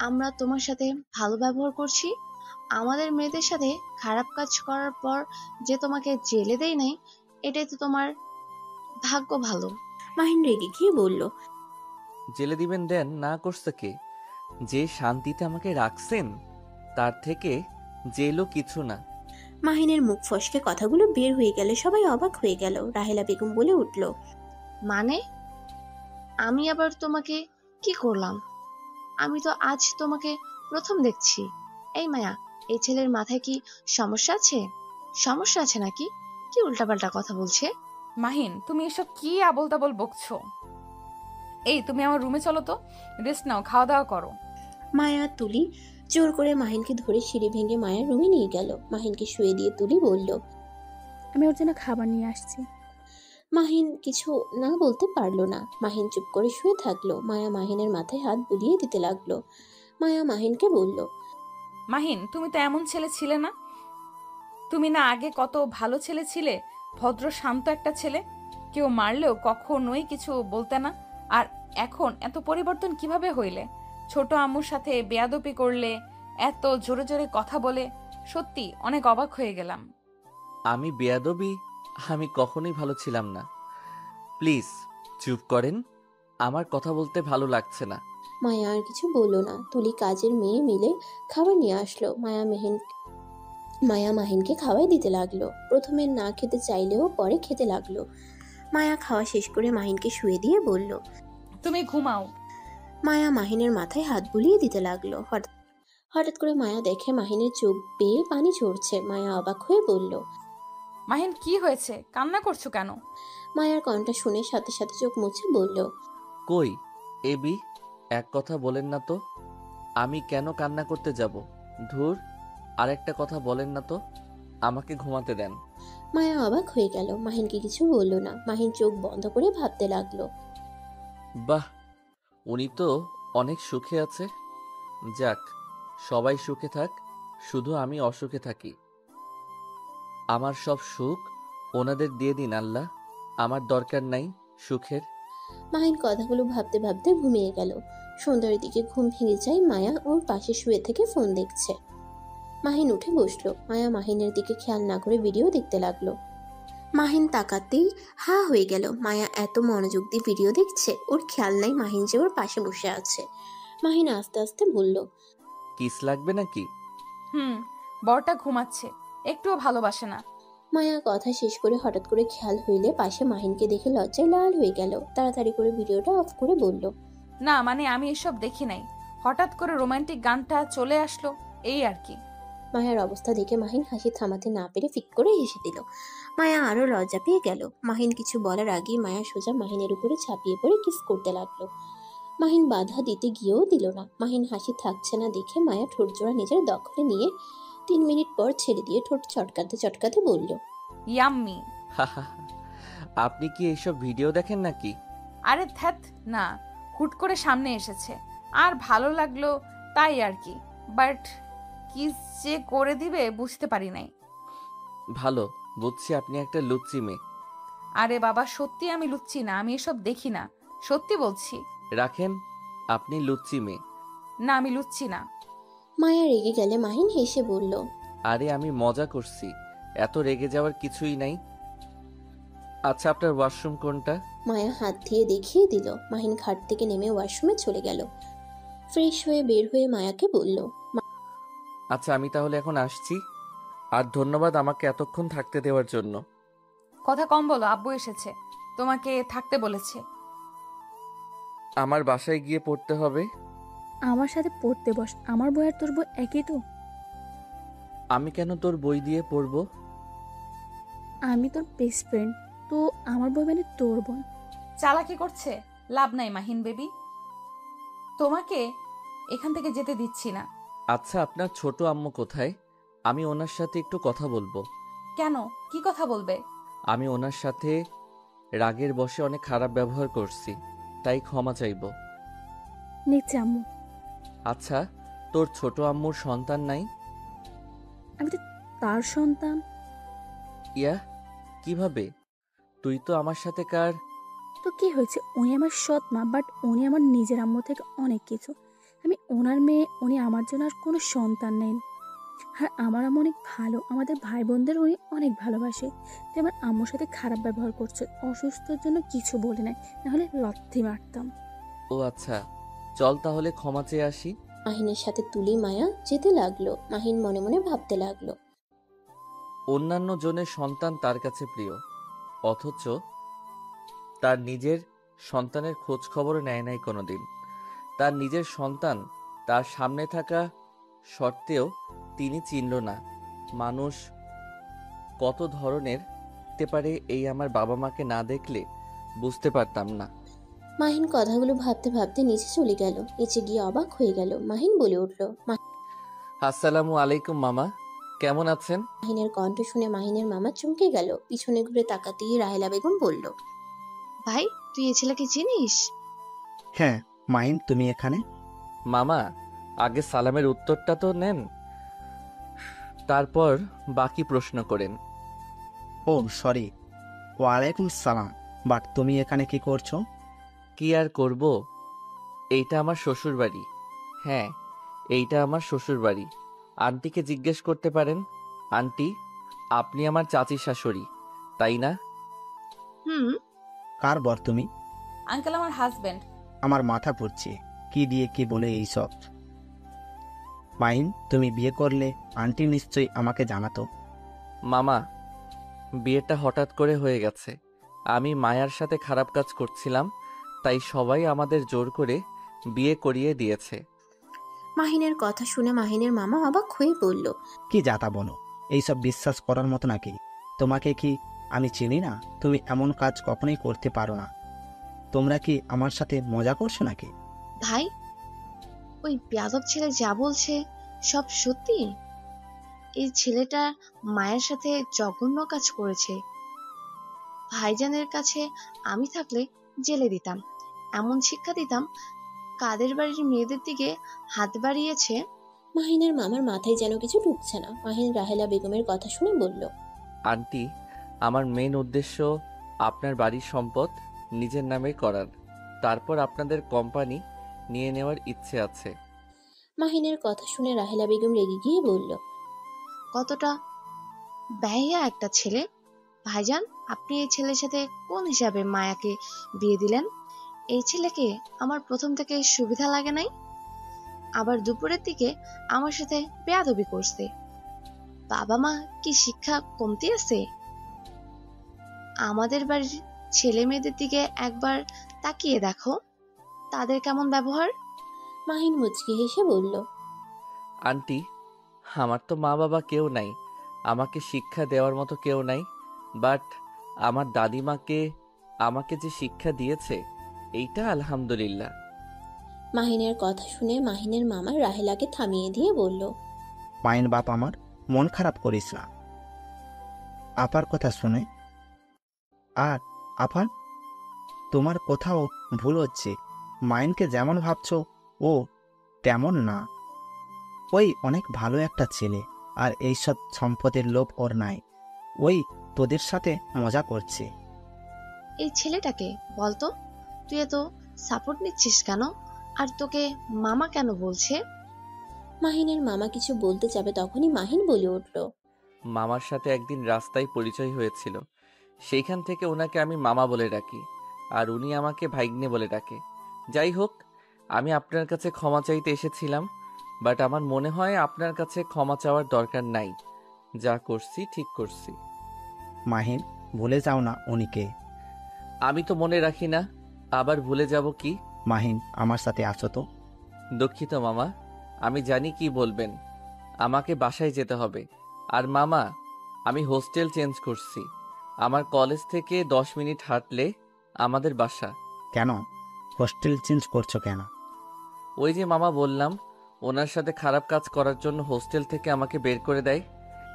S8: আমরা তোমার সাথে ভালো ব্যবহার করছি। আমাদের মেয়েদের সাথে খারাপ কাজ করার পর যে তোমাকে জেলে দেয় নাই, এটাই তো তোমার ভাগ্য ভালো।
S3: মাহিন রেগে গিয়ে বলল,
S1: জেলে দিবেন, দেন, না করছে কে? যে শান্তিতে আমাকে রাখছেন তার থেকে জেলও কিছু না।
S3: মাহিনের মুখ ফসকে কথাগুলো বের হয়ে গেলে সবাই অবাক হয়ে গেল। রাহেলা বেগম বলে উঠল,
S8: মানে আমি আবার তোমাকে কি করলাম? আমি তো আজ তোমাকে প্রথম দেখছি। এই মায়া, এই ছেলের মাথায় কি সমস্যা আছে? সমস্যা আছে নাকি? কি উল্টাপাল্টা কথা বলছে?
S6: মাহিন, তুমি এসব কি আবোল তাবোল বকছো? এই তুমি আমার রুমে চলো তো, রেস্ট নাও, খাওয়া দাওয়া করো।
S3: মায়া তুলি জোর করে মাহিনকে ধরে সিঁড়ি ভেঙে মায়ের রুমে নিয়ে গেল। মাহিনকে শুয়ে দিয়ে তুলি বলল,
S7: আমি ওর জন্য খাবার নিয়ে আসছি।
S3: মাহিন কিছু না বলতে পারলো না। মাহিন চুপ করে শুয়ে থাকলো। মায়া মাহিনের মাথায় হাত বুলিয়ে দিতে লাগলো। মায়া মাহিনকে বলল,
S6: মাহিন, তুমি তো এমন ছেলে ছিলে না। তুমি না আগে কত ভালো ছেলে ছিলে, ভদ্র শান্ত একটা ছেলে, কেউ মারলেও কখনোই কিছু বলতে না। আর এখন এত পরিবর্তন কিভাবে হইলে? ছোট আম্মুর সাথে বেয়াদপি করলে, এত জোরে জোরে কথা বলে, সত্যি অনেক অবাক হয়ে গেলাম।
S1: আমি বেয়াদবি? আমি কখনোই ভালো ছিলাম না। প্লিজ চুপ করেন, আমার কথা বলতে ভালো লাগছে না।
S3: মায়া আর কিছু বলল না। তুলি কাজের মেয়ে মিলে খাবার নিয়ে আসলো। মায়া মাহিনকে খাওয়াই দিতে লাগলো। প্রথমে না খেতে চাইলেও পরে খেতে লাগলো। মায়া খাওয়া শেষ করে মাহিনকে শুয়ে দিয়ে বলল,
S6: তুমি ঘুমাও।
S3: মায়া মাহিনের মাথায় হাত বুলিয়ে দিতে লাগলো। হঠাৎ হঠাৎ করে মায়া দেখে মাহিনের চোখ বেয়ে পানি ঝরছে। মায়া অবাক হয়ে বলল,
S6: মাহিন, কি হয়েছে? কান্না করছো কেন?
S3: মায়ার কণ্ঠ শুনে সাথে সাথে চোখ মুছে বলল,
S1: কই এবি, এক কথা বলেন না তো। আমি কেন কান্না করতে যাব? ধুর, আরেকটা কথা বলেন না তো। আমাকে ঘুমাতে দেন।
S3: মায়া অবাক হয়ে গেল। মাহিনকে কিছু বলল না। মাহিন চোখ বন্ধ করে ভাবতে লাগলো।
S1: বাহ, উনি তো অনেক সুখে আছে। যাক, সবাই সুখে থাক, শুধু আমি অসুখে থাকি। আমার সব সুখ ওনাদের দিয়ে দিন আল্লাহ, আমার দরকার নাই সুখের।
S3: মাহিন কথাগুলো ভাবতে ভাবতে ঘুমিয়ে গেল। সন্ধ্যার দিকে ঘুম ভেঙে যায়। মায়া ওর পাশে শুয়ে থেকে ফোন দেখছে। মাহিন উঠে বসলো। মায়া মাহিনের দিকে খেয়াল না করে ভিডিও দেখতে লাগলো। মাহিন তাকাতেই হা হয়ে গেল। মায়া এত মনোযোগ দিয়ে ভিডিও দেখছে, ওর খেয়াল নাই মাহিন যে ওর পাশে বসে আছে। মাহিন আস্তে আস্তে বলল,
S1: কিস লাগবে নাকি?
S6: বরটা ঘুমাচ্ছে, একটুও ভালোবাসে না।
S3: মায়া কথা শেষ করে হঠাৎ করে খেয়াল হইলে পাশে মাহিনকে দেখে লজ্জায় লাল হয়ে গেল। তাড়াতাড়ি করে ভিডিওটা অফ করে বলল,
S6: না মানে আমি এসব দেখি নাই, হঠাৎ করে রোমান্টিক গানটা চলে আসলো, এই আর কি।
S3: মায়ার অবস্থা দেখে মাহিন হাসি থামাতে না পেরে ফিক করে হেসে দিল। মায়া আরো লজ্জা পেয়ে গেল। মাহিন কিছু বলার আগেই মায়া সোজা মাহিনের উপরে ঝাঁপিয়ে পড়ে কিস করতে লাগলো। মাহিন বাধা দিতে গিয়েও দিল না। মাহিন হাসি থাকছে না দেখে মায়া ঠোঁট জোড়া নিজের দখলে নিয়ে 3 মিনিট পর ছেড়ে দিয়ে ঠোঁট চটকাতে চটকাতে বলল,
S6: ইয়াম্মি।
S1: আপনি কি এইসব ভিডিও দেখেন নাকি?
S6: আরে ধ্যাত না, হুট করে সামনে এসেছে আর ভালো লাগলো তাই আর কি, বাট কি যে করে দিবে বুঝতে পারি নাই।
S1: ভালো, বুঝছি আপনি একটা লুচ্চি মেয়ে।
S6: আরে বাবা সত্যি আমি লুচ্ছি না, আমি এসব দেখি না, সত্যি বলছি।
S1: রাখেন, আপনি লুচ্চি মেয়ে।
S6: না আমি লুচ্ছি না।
S3: মায়া রেগে গেলে মাহিন হেসে বলল,
S1: আরে আমি মজা করছি, এত রেগে যাওয়ার কিছুই নাই। আচ্ছা, আপনার ওয়াশরুম কোনটা?
S3: মায়া হাত দিয়ে দেখিয়ে দিল। মাহিন খাট থেকে নেমে ওয়াশরুমে চলে গেল। ফ্রেশ হয়ে বের হয়ে মায়াকে বলল,
S1: আচ্ছা, আমি তাহলে এখন আসছি। আর ধন্যবাদ আমাকে এতক্ষণ থাকতে দেওয়ার জন্য।
S6: কথা কম বলো, আব্বু এসেছে, তোমাকে থাকতে বলেছে।
S1: আমার বাসায় গিয়ে পড়তে হবে।
S7: আমার সাথে পড়তে বস, আমার বই আর তোর বই একই তো।
S1: আমি কেন তোর বই দিয়ে পড়বো?
S7: আমি তোর বেস্ট ফ্রেন্ড, তো আমার বই মানে তোর বই।
S6: চালাকি করছে লাভ নাই মাহিন বেবি, তোমাকে এখান থেকে যেতে দিচ্ছি না।
S1: আচ্ছা, আপনার ছোট আম্মু কোথায়? আমি ওনার সাথে একটু কথা বলবো।
S6: কেন, কি কথা বলবে?
S1: আমি ওনার সাথে রাগের বশে অনেক খারাপ ব্যবহার করছি, তাই ক্ষমা চাইবো।
S7: নিচে আম্মু।
S1: আচ্ছা, তোর ছোট আম্মুর সন্তান নাই?
S7: আমি তো তার সন্তান।
S1: ইয়া, কিভাবে? তুই তো আমার সাথে কার।
S7: তো কি হয়েছে, উনি আমার সৎ মা, বাট উনি আমার নিজের আম্মু থেকে অনেক কিছু। আমি ওনার মেয়ে, উনি আমার জন্য আর কোনো সন্তান নেন। আর আমার আম্মু অনেক ভালো, আমাদের ভাই বোনদের উনি অনেক ভালোবাসে। তুই আমার আম্মুর সাথে খারাপ ব্যবহার করছে, অসুস্থর জন্য কিছু বলে নাই, নাহলে লত্থি মারতাম।
S1: ও আচ্ছা, চল তাহলে ক্ষমা চেয়ে আসি।
S3: মাহিনের সাথে তুলি মায়া যেতে লাগলো। মাহিন মনে মনে ভাবতে লাগলো,
S1: অন্যান্য জনের সন্তান তার কাছে প্রিয়, অথচ তার নিজের সন্তানের খোঁজ খবরও নেয় নাই কোনোদিন। তার নিজের সন্তান তার সামনে থাকা সত্ত্বেও তিনি চিনল না। মানুষ কত ধরনের হতে পারে, এই আমার বাবা মাকে না দেখলে বুঝতে পারতাম না।
S3: মাহিন কথাগুলো ভাবতে ভাবতে নিচে চলে গেল। নিচে গিয়ে অবাক হয়ে গেল। মাহিন বলে উঠল,
S1: আসসালামু আলাইকুম মামা, কেমন আছেন?
S3: মাহিনের কণ্ঠ শুনে মাহিনের মামা চমকে গেল। পিছনে ঘুরে তাকাতেই রাহেলা বেগম বলল,
S8: ভাই তুই এই ছেলেকে চিনিস?
S9: হ্যাঁ মাহিন, তুমি এখানে?
S1: মামা, আগে সালামের উত্তরটা তো নেন, তারপর বাকি প্রশ্ন করেন।
S9: ও সরি, ওয়ালাইকুম সালাম। বাট তুমি এখানে কি করছো?
S1: কি আর করব, এইটা আমার শ্বশুর বাড়ি। হ্যাঁ, এইটা আমার শ্বশুর বাড়ি। আন্টিকে জিজ্ঞেস করতে পারেন। আন্টি, আপনি আমার চাচির শাশুড়ি, তাই না?
S8: হুম।
S9: কার বর তুমি?
S6: আঙ্কেল আমার হাজবেন্ড।
S9: আমার মাথা পড়ছে, কি দিয়ে কি বলে এইসব। মাহিন, তুমি বিয়ে করলে আন্টি নিশ্চয়ই আমাকে জানাতো।
S1: মামা, বিয়েটা হঠাৎ করে হয়ে গেছে। আমি মায়ার সাথে খারাপ কাজ করছিলাম, তাই সবাই আমাদের জোর করে বিয়ে করিয়ে দিয়েছে।
S3: মাহিনের কথা শুনে মাহিনের মামা অবাক হয়ে বলল,
S9: কি যাতা বলো, এইসব বিশ্বাস করার মতো নাকি? তোমাকে কি আমি চিনি না? তুমি এমন কাজ কখনোই করতে পারো না। তোমরা কি আমার সাথে মজা করছো নাকি?
S8: ভাই, ওই বেয়াদব ছেলে যা বলছে সব সত্যি? এই ছেলেটা মায়ের সাথে জঘন্য কাজ করেছে। ভাইজানের কাছে আমি থাকলে জেলে দিতাম, এমন শিক্ষা দিতাম। কাদের বাড়ির মেয়েদের দিকে হাত বাড়িয়েছে।
S3: মাহিনের মামার মাথায় যেন কিছু ঢুকছে না। মাহিন রাহেলা বেগমের কথা শুনে বলল,
S1: আন্টি, আমার মেন উদ্দেশ্য আপনার বাড়ির সম্পদ নিজের নামে করার, তারপর আপনাদের কোম্পানি নিয়ে নেওয়ার ইচ্ছে আছে।
S3: মাহিনের কথা শুনে রাহেলা বেগম রেগে গিয়ে বলল,
S8: কতটা বেহায়া একটা ছেলে! ভাইজান, আপনি এই ছেলের সাথে কোন হিসাবে মায়াকে বিয়ে দিলেন? এই ছেলেকে আমার প্রথম থেকে সুবিধা লাগে নাই, আবার দুপুরের দিকে আমার সাথে বেয়াদবি করছে। বাবা মা কি শিক্ষা কমতি আছে? আমাদের বাড়ির ছেলে মেয়েদের দিকে একবার তাকিয়ে দেখো, তাদের কেমন ব্যবহার।
S3: মাহিন মুচকি হেসে বলল,
S1: আন্টি, আমার তো মা বাবা কেউ নাই, আমাকে শিক্ষা দেওয়ার মতো কেউ নাই, বাট আমার দাদিমাকে আমাকে যে শিক্ষা দিয়েছে এইটা আলহামদুলিল্লাহ।
S3: মাহিনের কথা শুনে মাহিনের মামা রাহেলাকে থামিয়ে দিয়ে বলল,
S9: মাইন বাপ আমার, মন খারাপ করিস না আপার কথা শুনে। আর আপা, তোমার কোথাও ভুল হচ্ছে। মাইনকে যেমন ভাবছো ও তেমন না। ওই অনেক ভালো একটা ছেলে, আর এইসব সম্পদের লোভ ওর নাই। ওই তোদের সাথে মজা করছে।
S8: এই ছেলেটাকে বলতো, তুই এত সাপোর্ট নিচ্ছিস কেন? আর তোকে মামা কেন বলছে?
S3: মাহিনের মামা কিছু বলতে যাবে তখনই মাহিন বলে উঠল,
S1: মামার সাথে একদিন রাস্তায় পরিচয় হয়েছিল, সেইখান থেকে ওনাকে আমি মামা বলে ডাকি, আর উনি আমাকে ভাইগ্নে বলে ডাকে। যাই হোক, আমি আপনার কাছে ক্ষমা চাইতে এসেছিলাম, বাট আমার মনে হয় আপনার কাছে ক্ষমা চাওয়ার দরকার নাই। যা করছি ঠিক করছি।
S9: মাহিন, ভুলে যাও না উনিকে।
S1: আমি তো মনে রাখি না, আবার ভুলে যাব কি?
S9: মাহিন, আমার সাথে আছো তো?
S1: দুঃখিত মামা, আমি জানি কি বলবেন। আমাকে বাসায় যেতে হবে। আর মামা, আমি হোস্টেল চেঞ্জ করছি। আমার কলেজ থেকে 10 মিনিট হাঁটলে আমাদের বাসা।
S9: কেন হোস্টেল চেঞ্জ করছো কেন?
S1: ওই যে মামা বললাম, ওনার সাথে খারাপ কাজ করার জন্য হোস্টেল থেকে আমাকে বের করে দেয়।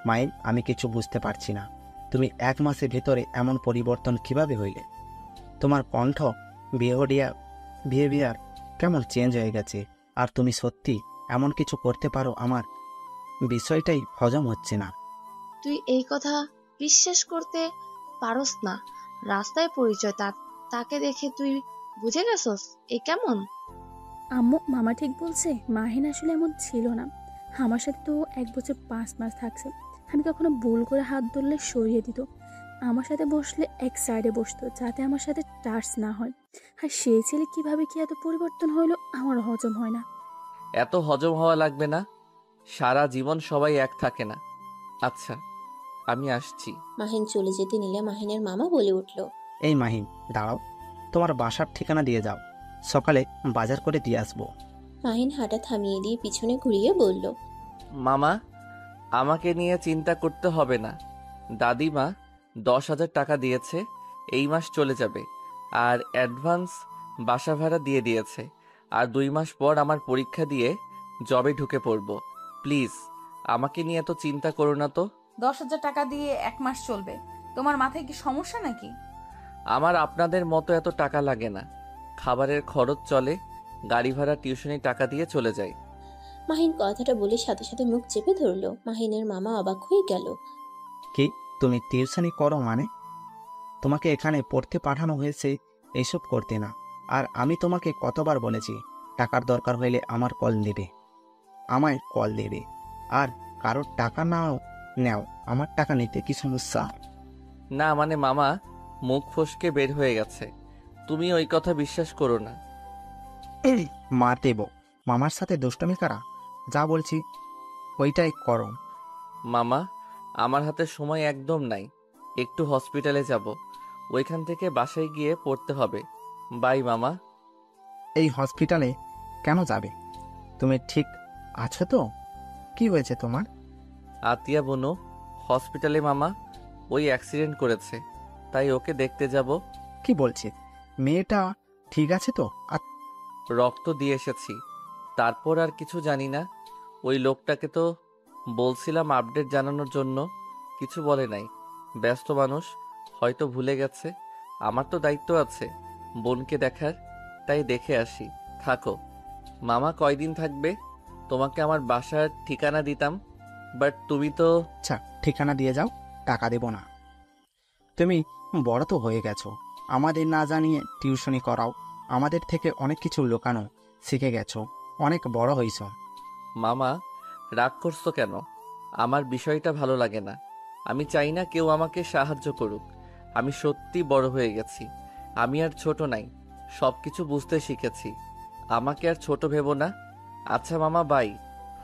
S9: মাইন, আমি কিছু বুঝতে পারছি না। তুমি 1 মাসের ভেতরে এমন পরিবর্তন কিভাবে হইলে? তোমার কণ্ঠ, বিহেভিয়ার কেমন চেঞ্জ হয়ে গেছে। আর তুমি সত্যি এমন কিছু করতে পারো? আমার বিষয়টাই হজম হচ্ছে না।
S8: তুই এই কথা বিশ্বাস করতে পারস না? রাস্তায় পরিচয়, তাকে দেখে তুই বুঝে গেছস এই কেমন?
S7: আম্মু, মামা ঠিক বলছে। মাহিন আসলে এমন ছিল না। আমার সাথে তো 1 বছর 5 মাস থাকছে। আমি কখনো ভুল করে হাত ধরলে সরিয়ে দিত। আমার সাথে বসলে এক সাইডে বসতো, যাতে আমার সাথে টাচ না হয়। আর সেই ছেলে কিভাবে কি এত পরিবর্তন হলো আমার হজম হয় না।
S1: এত হজম হওয়া লাগবে না, সারা জীবন সবাই এক থাকে না। আচ্ছা, আমি আসছি।
S3: মাহিন চলে যেতে নিলে মাহিনের মামা বলে উঠল,
S9: এই মাহিন, দাঁড়াও। তোমার বাসার ঠিকানা দিয়ে যাও, সকালে বাজার করে দিয়ে আসবো।
S3: মাহিন হাঁটা থামিয়ে দিয়ে পিছনে ঘুরিয়ে বলল,
S1: মামা, আমাকে নিয়ে চিন্তা করতে হবে না। দাদিমা 10,000 টাকা দিয়েছে, এই মাস চলে যাবে। আর অ্যাডভান্স বাসা ভাড়া দিয়ে দিয়েছে। আর 2 মাস পর আমার পরীক্ষা দিয়ে জবে ঢুকে পড়ব। প্লিজ আমাকে নিয়ে এত চিন্তা করো না তো।
S6: 10,000 টাকা দিয়ে 1 মাস চলবে? তোমার মাথায় কি সমস্যা নাকি?
S1: আমার আপনাদের মতো এত টাকা লাগে না। খাবারের খরচ চলে, গাড়ি ভাড়া, টিউশনি টাকা দিয়ে চলে যায়।
S3: মাহিন কথাটা বলে সাথে সাথে মুখ চেপে ধরল। মাহিনের মামা অবাক হয়ে গেল।
S9: কি, তুমি টিউশনি করো মানে? তোমাকে এখানে পড়তে পাঠানো হয়েছে এইসব করতে না। আর আমি তোমাকে কতবার বলেছি, টাকার দরকার হইলে আমায় কল দেবে। আর কারোর টাকা নাও নেও, আমার টাকা নিতে কি সমস্যা?
S1: না মানে মামা, মুখ ফসকে বের হয়ে গেছে। তুমি ওই কথা বিশ্বাস করো না।
S9: মার দেব। মামার সাথে দুষ্টমি করা, যা বলছি ওইটাই করো।
S1: মামা, আমার হাতে সময় একদম নাই। একটু হসপিটালে যাব, ওইখান থেকে বাসায় গিয়ে পড়তে হবে। বাই মামা।
S9: এই হসপিটালে কেন যাবে? তুমি ঠিক আছো তো? কি হয়েছে তোমার?
S1: আতিয়া বনু হসপিটালে মামা, ওই অ্যাক্সিডেন্ট করেছে, তাই ওকে দেখতে যাব।
S9: কি বলছি, মেয়েটা ঠিক আছে তো?
S1: রক্ত দিয়ে এসেছি, তারপর আর কিছু জানি না। ওই লোকটাকে তো বলছিলাম আপডেট জানানোর জন্য, কিছু বলে নাই। ব্যস্ত মানুষ, হয়তো ভুলে গেছে। আমার তো দায়িত্ব আছে বোনকে দেখার, তাই দেখে আসি। থাকো। মামা কয়দিন থাকবে? তোমাকে আমার বাসার ঠিকানা দিতাম, বাট তুমি তো।
S9: আচ্ছা, ঠিকানা দিয়ে যাও, টাকা দেব না। তুমি বড় তো হয়ে গেছো, আমাদের না জানিয়ে টিউশনি করাও। আমাদের থেকে অনেক কিছু লুকানো শিখে গেছো, অনেক বড় হইছ।
S1: মামা, রাগ করছো কেন? আমার বিষয়টা ভালো লাগে না। আমি চাই না কেউ আমাকে সাহায্য করুক। আমি সত্যি বড় হয়ে গেছি। আমি আর ছোট নাই, সব কিছু বুঝতে শিখেছি। আমাকে আর ছোট ভেবো না। আচ্ছা মামা, বাই।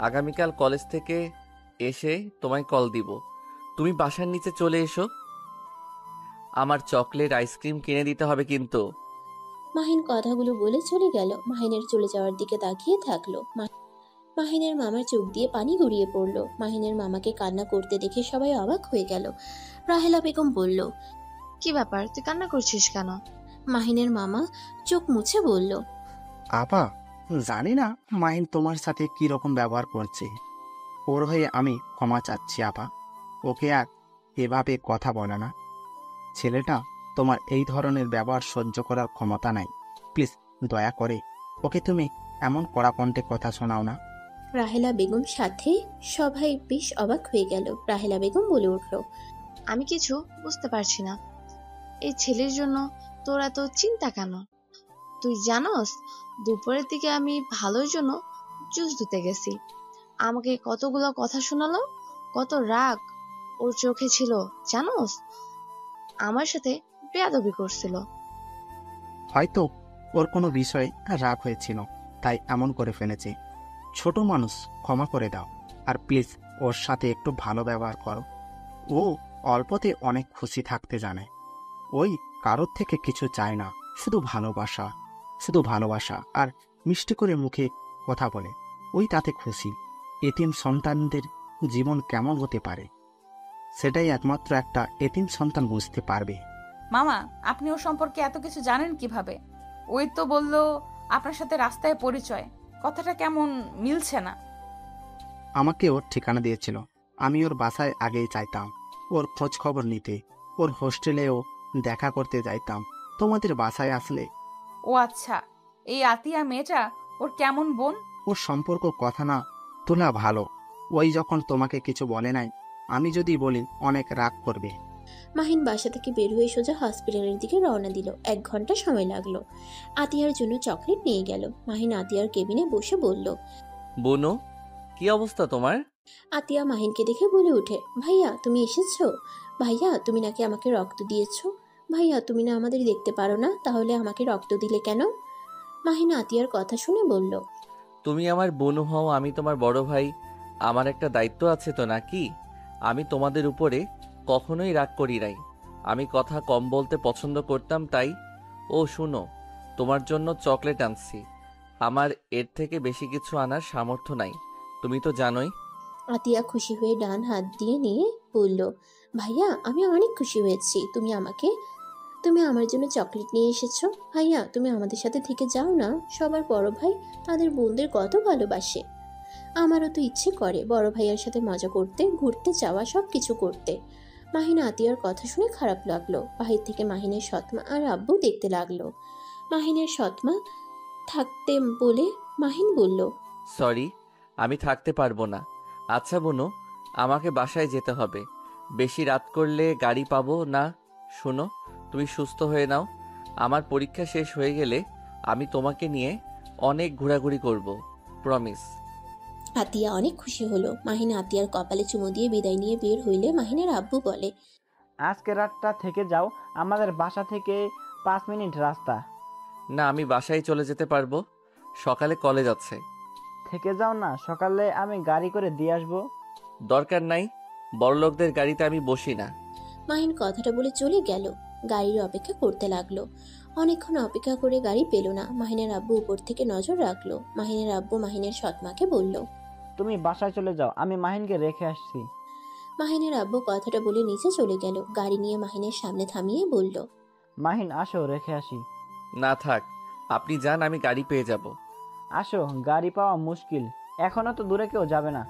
S1: আগামীকাল কলেজ থেকে এসে তোমায় কল দিব। তুমি বাসার নিচে চলে এসো। আমার চকলেট আইসক্রিম কিনে দিতে হবে কিন্তু।
S3: মাহিন কথাগুলো বলে চলে গেল। মাহিনের চলে যাওয়ার দিকে তাকিয়ে থাকলো। মাহিনের মামার চোখ দিয়ে পানি গড়িয়ে পড়লো। মাহিনের মামাকে কান্না করতে দেখে সবাই অবাক হয়ে গেল। রাহেলা বেগম বলল,
S8: কি ব্যাপার, তুই কান্না করছিস কেন?
S3: মাহিনের মামা চোখ মুছে বলল,
S9: আপা, জানি না মাহিন তোমার সাথে কি রকম ব্যবহার করছে। ওর হয়ে আমি ক্ষমা চাচ্ছি আপা। ওকে আর এভাবে কথা বলে না। ছেলেটা তোমার এই ধরনের ব্যবহার সহ্য করার ক্ষমতা নাই। প্লিজ দয়া করে ওকে তুমি এমন কড়া কণ্ঠে কথা শোনাও না।
S3: রাহেলা বেগম সাথে সবাই বেশ অবাক হয়ে গেল। রাহেলা বেগম বলে উঠল,
S8: আমি কিছু বুঝতে পারছি না। এই ছেলের জন্য তোর এত চিন্তা কেন? তুই জানোস, দুপুরের দিকে আমি ভালোর জন্য জুস ধুতে গেছি। আমাকে কতগুলো কথা শোনালো, কত রাগ ওর চোখে ছিল জানোস। আমার সাথে বেয়াদবি করছিল।
S9: হয়তো ওর কোনো বিষয়ে রাগ হয়েছিল, তাই এমন করে ফেলেছে। ছোট মানুষ, ক্ষমা করে দাও। আর প্লিজ ওর সাথে একটু ভালো ব্যবহার করো। ও অল্পতে অনেক খুশি থাকতে জানে। ওই কারোর থেকে কিছু চায় না, শুধু ভালোবাসা, শুধু ভালোবাসা। আর মিষ্টি করে মুখে কথা বলে, ওই তাতে খুশি। এতিম সন্তানদের জীবন কেমন হতে পারে সেটাই একমাত্র একটা এতিম সন্তান বুঝতে পারবে।
S6: মামা, আপনি ওর সম্পর্কে এত কিছু জানেন কিভাবে? ওই তো বলল আপনার সাথে রাস্তায় পরিচয়। কথাটা কেমন মিলছে না।
S9: আমাকে ওর ঠিকানা দিয়েছিল। আমি ওর বাসায় আগেই চাইতাম ওর খোঁজ খবর নিতে। ওর হোস্টেলেও দেখা করতে যাইতাম। তোমাদের বাসায় আসলে।
S6: ও আচ্ছা, এই আতিয়া মেয়েটা ওর কেমন বোন?
S9: ওর সম্পর্ক কথা না তোলা ভালো। ওই যখন তোমাকে কিছু বলে নাই, আমি যদি বলি অনেক রাগ করবে।
S3: মাহিন বাসা থেকে বের হয়ে সোজা হসপিটালের দিকে রওনা দিল। 1 ঘন্টা সময় লাগলো। আতিয়ার জন্য চকলেট নিয়ে গেল। মাহিন আতিয়ার কেবিনে বসে বলল,
S1: বনু, কি অবস্থা তোমার?
S3: আতিয়া মাহিনকে দেখে বলে ওঠে, ভাইয়া তুমি এসেছো? ভাইয়া তুমি নাকি আমাকে রক্ত দিয়েছো? ভাইয়া তুমি না আমাদের দেখতে পারো না, তাহলে আমাকে রক্ত দিলে কেন? মাহিন আতিয়ার কথা শুনে বলল,
S1: তুমি আমার বনু হও, আমি তোমার বড় ভাই। আমার একটা দায়িত্ব আছে তো নাকি? আমি তোমাদের উপরে কখনোই রাগ করি নাই। আমি কথা কম বলতে পছন্দ করতাম, তাই। ও শুনো, তোমার জন্য চকলেট আনছি। আমার এর থেকে বেশি কিছু আনার সামর্থ্য নাই, তুমি তো জানোই।
S3: আতিয়া খুশি হয়ে ডান হাত দিয়ে নিয়ে বলল, ভাইয়া আমি অনেক খুশি হয়েছি। তুমি আমার জন্য চকলেট নিয়ে এসেছো। ভাইয়া তুমি আমাদের সাথে থেকে যাও না। সবার বড় ভাই তাদের বোনদের কত ভালোবাসে। আমারও তো ইচ্ছে করে বড় ভাইয়ার সাথে মজা করতে, ঘুরতে যাওয়া, সব কিছু করতে। মাহিনা আতিয়ার কথা শুনে খারাপ লাগলো। বাহির থেকে মাহিনের সৎমা আর আব্বু দেখতে লাগলো। মাহিনের সৎমা থাকতে বলে মাহিন বলল,
S1: সরি, আমি থাকতে পারবো না। আচ্ছা বনু, আমাকে বাসায় যেতে হবে। বেশি রাত করলে গাড়ি পাবো না। শোনো, তুমি সুস্থ হয়ে নাও। আমার পরীক্ষা শেষ হয়ে গেলে আমি তোমাকে নিয়ে অনেক ঘোরাঘুরি করব, প্রমিস।
S3: আতিয়া অনেক খুশি হলো। মাহিন আতিয়ার কপালে চুমু দিয়ে বিদায় নিয়ে বের হইলে মাহিনের আব্বু বলে,
S4: আজকে রাতটা থেকে যাও, আমাদের বাসা থেকে 5 মিনিট রাস্তা।
S1: না, আমি বাসায় চলে যেতে পারবো। সকালে কলেজ আছে।
S4: থেকে যাও না, সকালে আমি গাড়ি করে দিয়ে আসবো।
S1: দরকার নাই, বড়লোকদের গাড়িতে আমি বসি না।
S3: মাহিন কথাটা বলে চলে গেল। গাড়ির অপেক্ষা করতে লাগলো। অনেকক্ষণ অপেক্ষা করে গাড়ি পেল না। মাহিনের আব্বু উপর থেকে নজর রাখলো। মাহিনের আব্বু মাহিনের সৎমাকে বলল,
S4: তুমি বাসায় চলে যাও, আমি মাহিনকে রেখে আসছি।
S3: মাহিনের আব্বু কথাটা বলে নিচে চলে গেল। গাড়ি নিয়ে মাহিনের সামনে থামিয়ে বলল,
S4: মাহিন আসো, রেখে আসি।
S1: না থাক, আপনি যান, আমি গাড়ি পেয়ে যাব।
S4: আসো, গাড়ি পাওয়া মুশকিল, এখনো তো দূরে কেউ যাবে না।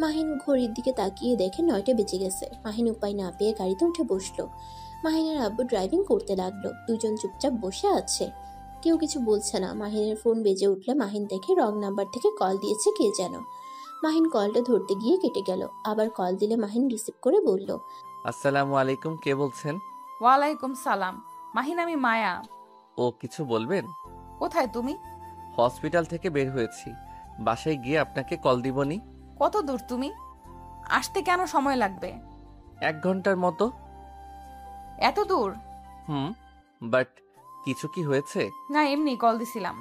S3: মাহিন ঘড়ির দিকে তাকিয়ে দেখে 9টা বেজে গেছে। মাহিন উপায় না পেয়ে গাড়িতে উঠে বসলো। মাহিনের আব্বু ড্রাইভিং করতে লাগলো। দুজন চুপচাপ বসে আছে, কেউ কিছু বলছে না। মাহিনের ফোন বেজে উঠলে মাহিন দেখে রং নাম্বার থেকে কল দিয়েছে কে যেন। মাহিন কলটা ধরতে গিয়ে কেটে গেল। আবার কল দিলে মাহিন রিসিভ করে বলল,
S1: আসসালামু আলাইকুম, কে বলছেন?
S6: ওয়ালাইকুম সালাম। মাহিন, আমি মায়া।
S1: ও কিছু বলবেন?
S6: কোথায় তুমি?
S1: হসপিটাল থেকে বের হয়েছি, বাসায় গিয়ে আপনাকে কল দিবনি।
S6: কত দূর তুমি? আসতে কেন সময় লাগবে?
S1: 1 ঘন্টার মতো।
S6: এত দূর?
S1: বাট কিছু কি হয়েছে?
S6: না, এমনি কল দিছিলাম।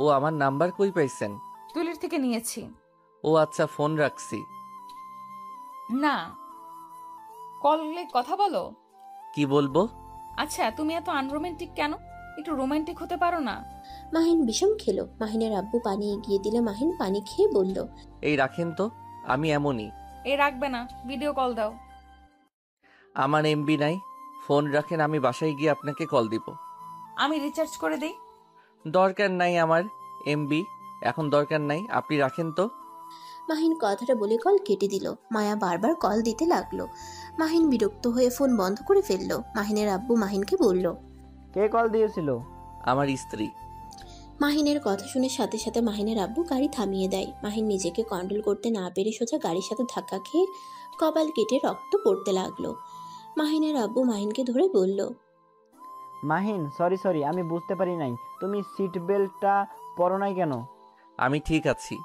S1: ও আমার নাম্বার কই পাইছেন?
S6: তুলির থেকে নিয়েছি।
S1: ও আচ্ছা, ফোন রাখছি।
S6: না, কলে কথা বলো।
S1: কি বলবো?
S6: আচ্ছা, তুমি এত আনরোমান্টিক কেন? একটু রোমান্টিক হতে পারো না?
S3: মাহিন বিষম খেলো। মাহিনের আব্বু পানি এগিয়ে দিলে মাহিন পানি খেয়ে বলল,
S1: এই রাখেন তো, আমি এমনই।
S6: এই রাখবে না, ভিডিও কল দাও।
S1: আমার এমবি নাই, ফোন রাখেন, আমি বাসায় গিয়ে আপনাকে কল দিব।
S6: আমি রিচার্জ করে দেই।
S1: দরকার নাই আমার এমবি, এখন দরকার নাই, আপনি রাখেন তো।
S3: মাহিন কথাটা বলে কল কেটে দিল। মায়া বারবার কল দিতে লাগলো। মাহিন বিরক্ত হয়ে ফোন বন্ধ করে ফেললো। মাহিনের আব্বু মাহিনকে বলল,
S4: কে কল দিয়েছিল?
S1: আমার স্ত্রী।
S3: মাহিনের কথা শুনে সাথে সাথে মাহিনের আব্বু গাড়ি থামিয়ে দেয়। মাহিন নিজেকে কন্ট্রোল করতে না পেরে সোজা গাড়ির সাথে ধাক্কা খেয়ে কপাল কেটে রক্ত পড়তে লাগলো। মাহিনের আব্বু মাহিনকে ধরে বলল,
S4: মাহিন, সরি, আমি বুঝতে পারি নাই। তুমি সিট বেল্টটা পরো নাই কেন?
S1: আমি ঠিক আছি।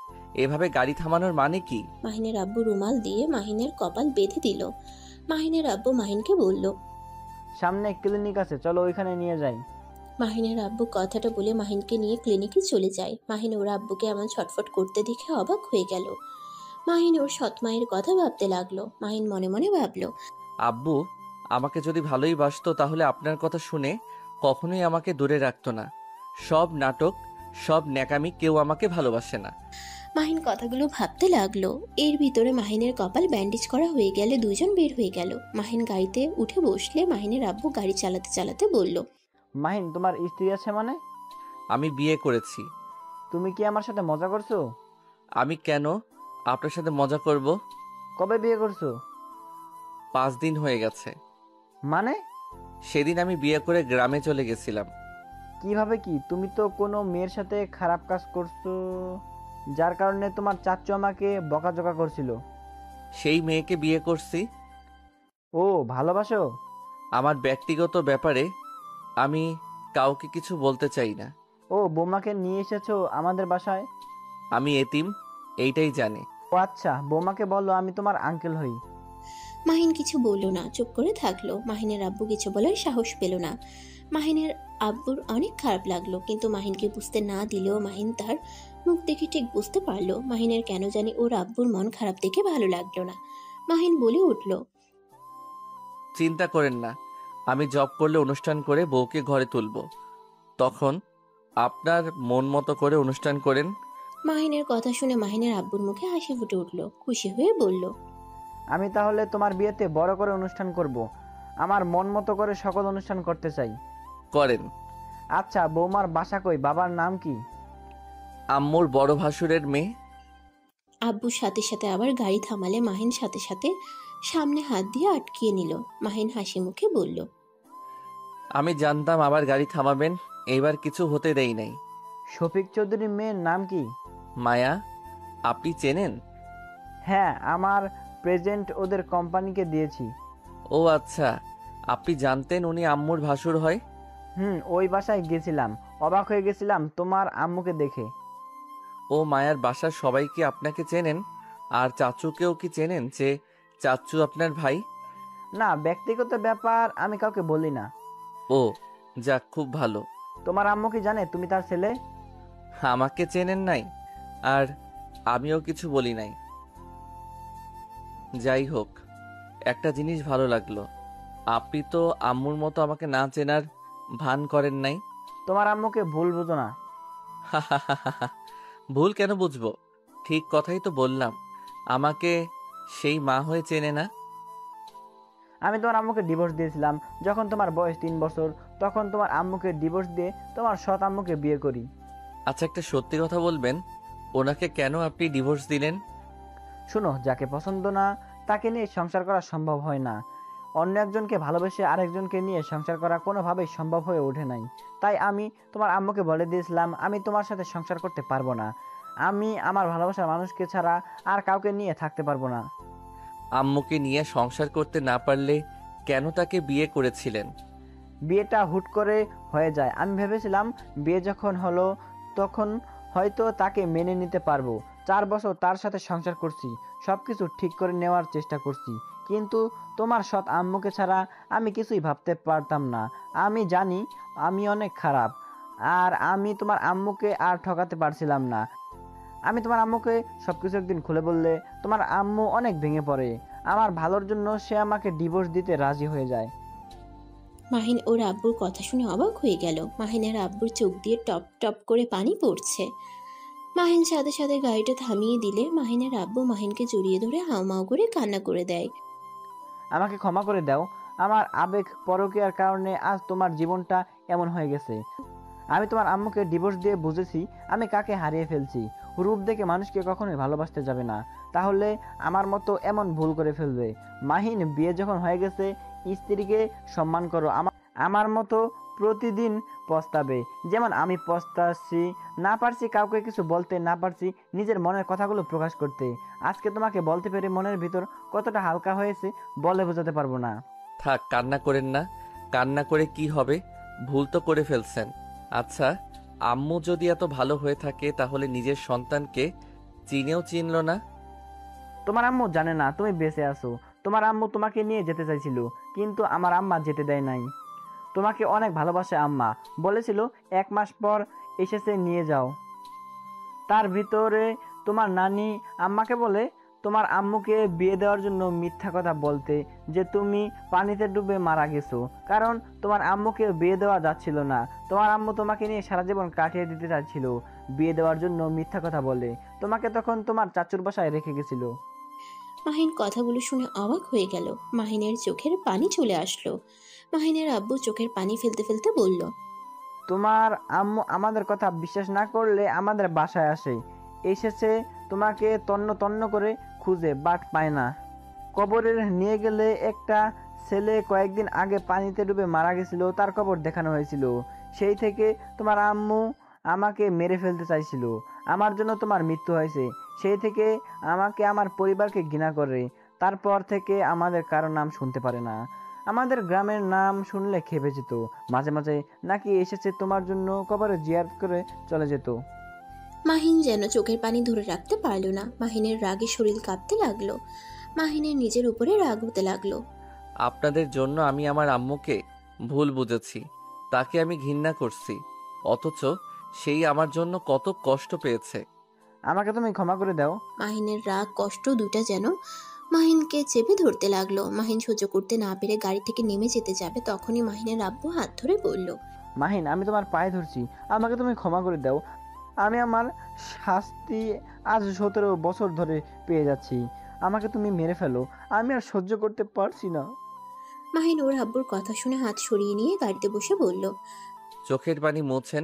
S1: এভাবে গাড়ি থামানোর মানে কি?
S3: মাহিনের আব্বু রুমাল দিয়ে মাহিনের কপাল বেঁধে দিল। মাহিনের আব্বু মাহিনকে বলল,
S4: সামনে ক্লিনিক আছে, চলো ওইখানে নিয়ে যাই।
S3: মাহিনের আব্বু কথাটা বলে মাহিনকে নিয়ে ক্লিনিকে চলে যায়। মাহিন ওর আব্বুকে এমন ছটফট করতে দেখে অবাক হয়ে গেল। মাহিন ওর সৎ মায়ের কথা ভাবতে লাগলো। মাহিন মনে মনে ভাবলো,
S1: আব্বু আমাকে যদি ভালোই বাসতো তাহলে আপনার কথা শুনে কখনোই আমাকে দূরে রাখতো না। সব নাটক, সব ন্যাকামি, কেউ আমাকে ভালোবাসে না।
S3: মাহিন কথাগুলো ভাবতে লাগলো। এর ভিতরে মাহিনের কপাল ব্যান্ডেজ করা হয়ে গেলে দুজন বের হয়ে গেল। মাহিন গাড়িতে উঠে বসলে মাহিনের আব্বু গাড়ি চালাতে চালাতে বলল,
S4: মাহিন, তোমার স্ত্রী আছে মানে?
S1: আমি বিয়ে করেছি।
S4: তুমি কি আমার সাথে মজা করছো?
S1: আমি কেন আপনার সাথে মজা করব?
S4: কবে বিয়ে করছো?
S1: 5 দিন হয়ে গেছে।
S4: মানে?
S1: সেদিন আমি বিয়ে করে গ্রামে চলে গেছিলাম।
S4: কিভাবে কি? তুমি তো কোনো মেয়ের সাথে খারাপ কাজ করছো, যার কারণে তোমার চাচ্চু আমাকে বকাঝকা করছিল।
S1: সেই মেয়েকে বিয়ে করছি।
S4: ও, ভালোবাসো?
S1: আমার ব্যক্তিগত ব্যাপারে আমি কাউকে কিছু বলতে চাই না।
S4: ও, বৌমাকে নিয়ে এসেছো আমাদের বাসায়?
S1: আমি এতিম, এইটাই জানি।
S4: ও আচ্ছা, বৌমাকে বলো আমি তোমার আঙ্কেল হই।
S3: মাহিন কিছু বলল না, চুপ করে থাকলো। মাহিনের আব্বু কিছু বলার সাহস পেল না। মাহিনের আব্বুর অনেক খারাপ লাগলো, কিন্তু মাহিনকে বুঝতে না দিলেও মাহিন তার মুখ দেখে ঠিক বুঝতে পারলো মাহিনের কেন জানি ওর আব্বুর মন খারাপ দেখে ভালো লাগলো না। মাহিন বলে উঠল,
S1: চিন্তা করেন না, আমি জব করলে অনুষ্ঠান করে বউকে ঘরে তুলবো, তখন আপনার মন মতো করে অনুষ্ঠান করেন।
S3: মাহিনের কথা শুনে মাহিনের আব্বুর মুখে হাসি ফুটে উঠল। খুশি হয়ে বলল,
S4: আমি তাহলে তোমার বিয়েতে বড় করে অনুষ্ঠান করব। আমার মন মতো করে সকল অনুষ্ঠান করতে চাই।
S1: করেন।
S4: আচ্ছা, বৌমার বাসা কই? বাবার নাম কি?
S1: আম্মুর বড় ভাসুরের মেয়ে।
S3: আব্বুর সাথে সাথে আবার গাড়ি থামালে মাহিন সাথে সাথে সামনে হাত দিয়ে আটকিয়ে নিল। মাহিন হাসি মুখে বলল,
S1: আমি জানতাম আবার গাড়ি থামাবেন, এইবার কিছু হতে দেই নাই।
S4: শফিক চৌধুরীর মেয়ের নাম কি?
S1: মায়া। আপনি চেনেন?
S4: হ্যাঁ, আমার প্রেজেন্ট ওদের কোম্পানিকে দিয়েছি।
S1: ও আচ্ছা, আপনি জানতেন উনি আম্মুর ভাসুর হয়?
S4: ওই বাসায় গেছিলাম, অবাক হয়ে গেছিলাম তোমার আম্মুকে দেখে।
S1: ও মায়ার বাসার সবাই কি আপনাকে চেনেন? আর চাচুকেও কি চেনেন যে চাচু আপনার ভাই?
S4: না, ব্যক্তিগত ব্যাপার আমি কাউকে বলি না।
S1: ও যাক, খুব ভালো।
S4: তোমার আম্মু কি জানে তুমি তার ছেলে?
S1: আমাকে চেনেন নাই, আর আমিও কিছু বলি নাই। যাই হোক, একটা জিনিস ভালো লাগলো, আপনি তো আম্মুর মতো আমাকে না চেনার ভান করেন নাই।
S4: তোমার আম্মুকে ভুল বুঝো না।
S1: ভুল কেন বুঝবো? ঠিক কথাই তো বললাম, আমাকে সেই মা হয়ে চেনে না।
S4: আমি তোমার আম্মুকে ডিভোর্স দিয়েছিলাম যখন তোমার বয়স 3 বছর। তখন তোমার আম্মুকে ডিভোর্স দিয়ে তোমার সৎ আম্মুকে বিয়ে করি।
S1: আচ্ছা, একটা সত্যি কথা বলবেন, ওনাকে কেন আপনি ডিভোর্স দিলেন?
S4: শোনো, যাকে পছন্দ না তাকে নিয়ে সংসার করা সম্ভব হয় না। অন্য একজনকে ভালোবেসে আরেকজনকে নিয়ে সংসার করা কোনোভাবেই সম্ভব হয়ে ওঠে নাই। তাই আমি তোমার আম্মুকে বলে দিয়েছিলাম আমি তোমার সাথে সংসার করতে পারবো না। আমি আমার ভালোবাসার মানুষকে ছাড়া আর কাউকে নিয়ে থাকতে পারবো না।
S1: আম্মুকে নিয়ে সংসার করতে না পারলে কেন তাকে বিয়ে করেছিলেন?
S4: বিয়েটা হুট করে হয়ে যায়। আমি ভেবেছিলাম বিয়ে যখন হলো তখন হয়তো তাকে মেনে নিতে পারবো। 4 বছর তার সাথে সংসার করছি, সবকিছু ঠিক করে নেওয়ার চেষ্টা করছি, কিন্তু তোমার সৎ আম্মুকে ছাড়া আমি কিছুই ভাবতে পারতাম না। আমি জানি আমি অনেক খারাপ, আর আমি তোমার আম্মুকে আর ঠকাতে পারছিলাম না। আমি তোমার আম্মুকে সবকিছু একদিন খুলে বললে তোমার আম্মু অনেক ভেঙে পড়ে। আমার ভালোর জন্য সে আমাকে ডিভোর্স দিতে রাজি হয়ে যায়।
S3: মাহিন ওর আব্বুর কথা শুনে অবাক হয়ে গেল। মাহিনের আব্বুর চোখ দিয়ে টপ টপ করে পানি পড়ছে। মাহিন সাথে সাথে গাড়িটা থামিয়ে দিলে মাহিনের আব্বু মাহিনকে জড়িয়ে ধরে হাউমাউ করে কান্না করে দেয়।
S4: আমাকে ক্ষমা করে দাও, আমার আবেগ পরকীয়ার কারণে আজ তোমার জীবনটা এমন হয়ে গেছে। আমি তোমার আম্মুকে ডিভোর্স দিয়ে বুঝেছি আমি কাকে হারিয়ে ফেলছি। রূপ দেখে মানুষকে কখনোই ভালোবাসতে যাবে না, তাহলে আমার মতো এমন ভুল করে ফেলবে। মাহিন, বিয়ে যখন হয়ে গেছে স্ত্রীকে সম্মান করো। আমার মতো প্রতিদিন পস্তাবে, যেমন আমি পস্তাচ্ছি। না পারছি কাউকে কিছু বলতে, না পারছি নিজের মনের কথাগুলো প্রকাশ করতে। আজকে তোমাকে বলতে পেরে মনের ভিতর কতটা হালকা হয়েছে বলে বোঝাতে পারবো না।
S1: থাক, কান্না করেন না। কান্না করে কি হবে? ভুল তো করে ফেলছেন। আচ্ছা, আম্মু যদি এত ভালো হয়ে থাকে তাহলে নিজের সন্তানকে চিনেও চিনল না?
S4: তোমার আম্মু জানে না তুমি বেঁচে আছো। তোমার আম্মু তোমাকে নিয়ে যেতে চাইছিল, কিন্তু আমার আম্মা যেতে দেয় নাই। তোমাকে অনেক ভালোবাসে আম্মা, বলেছিল 1 মাস পর এসেছে নিয়ে যাও। তার ভিতরে তোমার নানি আম্মাকে বলে তোমার আম্মুকে বিয়ে দেওয়ার জন্য মিথ্যা কথা বলতে, যে তুমি পানিতে ডুবে মারা গেছো, কারণ তোমার আম্মুকে বিয়ে দেওয়া যাচ্ছিল না। তোমার আম্মু তোমাকে নিয়ে সারা জীবন কাটিয়ে দিতে চাইছিল, বিয়ে দেওয়ার জন্য মিথ্যা কথা বলে তোমাকে তখন তোমার চাচুর বাসায় রেখে গেছিল।
S3: মাহিন কথাগুলো শুনে অবাক হয়ে গেল। মাহিনের চোখের পানি চলে আসলো। মাহিনের আব্বু চোখের পানি ফেলতে ফেলতে বলল,
S4: তোমার আম্মু আমাদের কথা বিশ্বাস না করলে আমাদের বাসায় আসে, এসেছে তোমাকে তন্ন তন্ন করে খুঁজে, বাট পায় না। কবরের নিয়ে গেলে একটা ছেলে কয়েকদিন আগে পানিতে ডুবে মারা গেছিল, তার কবর দেখানো হয়েছিল। সেই থেকে তোমার আম্মু আমাকে মেরে ফেলতে চাইছিল, আমার জন্য তোমার মৃত্যু হয়েছে। সেই থেকে আমাকে, আমার পরিবারকে ঘৃণা করে। তারপর থেকে আমাদের কারো নাম শুনতে পারে না। আমাদের গ্রামের নাম শুনলে খেপে যেত। মাঝে মাঝে নাকি এসেছে তোমার জন্য কবরে জিয়ারত করে চলে যেত।
S3: মাহিন যেন চোখের পানি ধরে রাখতে পারল না। মাহিনের রাগে শরীর কাঁপতে লাগলো। মাহিনের নিজের উপরে রাগ হতে লাগলো।
S1: আপনাদের জন্য আমি আমার আম্মুকে ভুল বুঝেছি, তাকে আমি ঘৃণা করছি, অথচ সেই আমার জন্য কত কষ্ট পেয়েছে।
S4: আমাকে তুমি ক্ষমা করে দাও।
S3: মাহিনের রাগ কষ্ট দুটা যেন মাহিনকে চেপে ধরতে লাগলো। মাহিন সহ্য করতে না পেরে গাড়ি থেকে নেমে যেতে যাবে, তখনই মাহিনের আব্বু হাত ধরে বলল,
S4: মাহিন, আমি তোমার পায়ে ধরছি, আমাকে তুমি ক্ষমা করে দাও। আমি আমার শাস্তি আজ 17 বছর ধরে পেয়ে যাচ্ছি। আমাকে তুমি মেরে ফেলো, আমি আর সহ্য করতে পারছি না।
S3: মাহিন ওর আব্বুর কথা শুনে হাত সরিয়ে নিয়ে গাড়িতে বসে বলল,
S1: চোখের পানি মোছেন।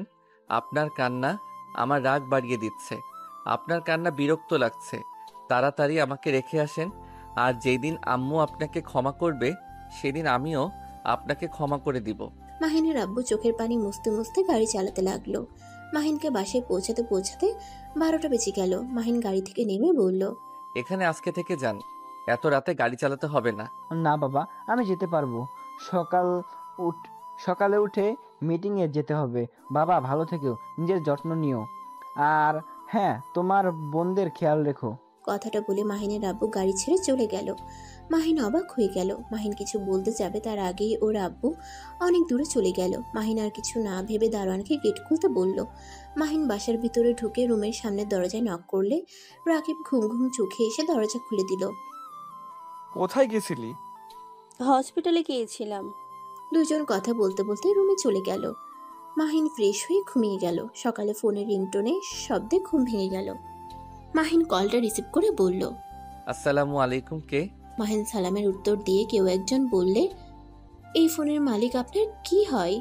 S1: আপনার কান্না আমার রাগ বাড়িয়ে দিচ্ছে। আপনার কান্না বিরক্ত লাগছে। তাড়াতাড়ি আমাকে রেখে আসেন। আর যেই দিন আম্মু আপনাকে ক্ষমা করবে সেদিন আমিও আপনাকে ক্ষমা করে দিব।
S3: মাহিনের আব্বু চোখের পানি মুছতে মুছতে গাড়ি চালাতে লাগলো। মাহিনকে বাসায় পৌঁছাতে পৌঁছাতে 12টা বেজে গেল। মাহিন গাড়ি থেকে নেমে বলল,
S1: এখানে আজকে থেকে যান, এত রাতে গাড়ি চালাতে হবে না।
S4: না বাবা, আমি যেতে পারবো। সকাল সকালে উঠে মিটিংয়ে যেতে হবে। বাবা, ভালো থেকো, নিজের যত্ন নিও। আর হ্যাঁ, তোমার বোনদের খেয়াল রেখো।
S3: কথাটা বলে মাহিনের আব্বু গাড়ি ছেড়ে চলে গেল। মাহিন অবাক হয়ে গেল। মাহিন কিছু বলতে যাবে তার আগেই ওর আব্বু অনেক দূরে চলে গেল। মাহিন আর কিছু না ভেবে দারোয়ানকে গেট খুলতে বলল। মাহিন বাসার ভিতরে ঢুকে রুমের সামনে দরজায় নক করলে রাকিব ঘুম ঘুম চোখে এসে দরজা খুলে দিল।
S5: কোথায় গেছিলি?
S7: হসপিটালে গিয়েছিলাম।
S3: দুজন কথা বলতে বলতে রুমে চলে গেল। মাহিন ফ্রেশ হয়ে ঘুমিয়ে গেল। সকালে ফোনের রিংটোনে শব্দে ঘুম ভেঙে গেল। মাহিন কলটা রিসিভ করে বলল,
S1: আসসালামু আলাইকুম। কে?
S3: মাহিন সালামের উত্তর দিয়ে কেউ একজন বললে, এই ফোনের মালিক আপনার কি হয়?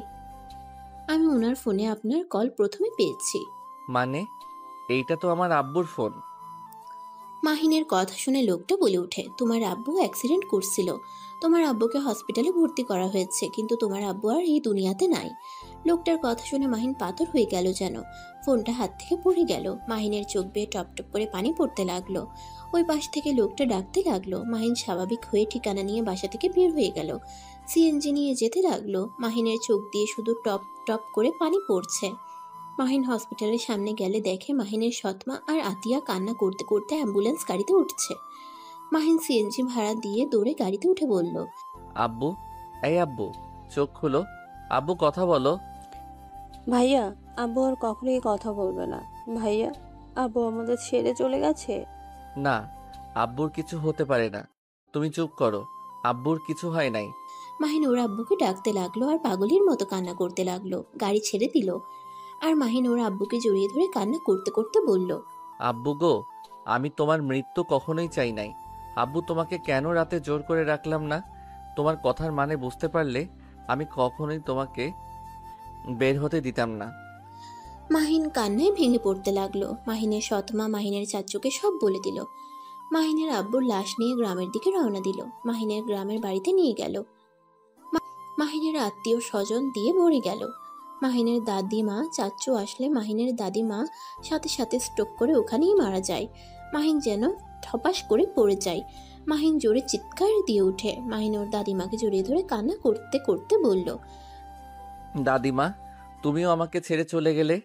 S3: আমি ওনার ফোনে আপনার কল প্রথমে পেয়েছি।
S1: মানে? এইটা তো আমার আব্বুর ফোন।
S3: মাহিনের কথা শুনে লোকটা বলে ওঠে, তোমার আব্বু অ্যাক্সিডেন্ট করছিল। তোমার আব্বুকে হসপিটালে ভর্তি করা হয়েছে, কিন্তু তোমার আব্বু আর এই দুনিয়াতে নাই। লোকটার কথা শুনে মাহিন পাথর হয়ে গেল যেন। ফোনটা হাত থেকে পড়ে গেল। মাহিনের চোখ বেয়ে টপ টপ করে পানি পড়তে লাগলো। ওই পাশ থেকে লোকটা ডাকতে লাগলো। মাহিন স্বাভাবিক হয়ে ঠিকানা নিয়ে বাসা থেকে বের হয়ে গেল। সিএনজি নিয়ে যেতে লাগলো। মাহিনের চোখ দিয়ে শুধু টপ টপ করে পানি পড়ছে। মাহিন হসপিটালের সামনে গেলে দেখে মাহিনের সৎমা আর আতিয়া কান্না করতে করতে অ্যাম্বুলেন্স গাড়িতে উঠছে। মাহিন সিএনজি ভাড়া দিয়ে দৌড়ে গাড়িতে উঠে বলল,
S1: আব্বু, এই আব্বু, চোখ খুলো। আব্বু, কথা বলো।
S7: ভাইয়া, আব্বু আর কখনোই কথা বলবে না। ভাইয়া, আব্বু আমাদের ছেড়ে চলে গেছে।
S1: না, আব্বুর কিছু হতে পারে না। তুমি চুপ করো। আব্বুর কিছু হয় নাই।
S3: মাহিন ওর আব্বুকে ডাকতে লাগলো আর পাগলের মতো কান্না করতে লাগলো। গাড়ি ছেড়ে দিল আর মাহিন ওর আব্বুকে জড়িয়ে ধরে কান্না করতে করতে বলল,
S1: আব্বু গো, আমি তোমার মৃত্যু কখনোই চাই নাই। আব্বু, তোমাকে কেন রাতে জোর করে রাখলাম না? তোমার কথার মানে বুঝতে পারলে আমি কখনোই তোমাকে বের হতে দিতাম না।
S3: মাহিন কান্নায় ভেঙে পড়তে লাগলো। মাহিনের সৎমা মাহিনের চাচুকে সব বলে দিল। মাহিনের আব্বুর লাশ নিয়ে গ্রামের দিকে রওনা দিল। মাহিনের গ্রামের বাড়িতে নিয়ে গেল। মাহিনের আত্মীয় স্বজন দিয়ে ভরে গেল। মাহিনের দাদিমা চাচু আসলে মাহিনের দাদিমা সাথে সাথে স্ট্রোক করে ওখানেই মারা যায়। মাহিন যেন ঠপাস করে পড়ে যায়। মাহিন জোরে চিৎকার দিয়ে ওঠে। মাহিন ওর দাদিমাকে জড়িয়ে ধরে কান্না করতে করতে বলল,
S1: দাদিমা, তুমিও আমাকে ছেড়ে চলে গেলে।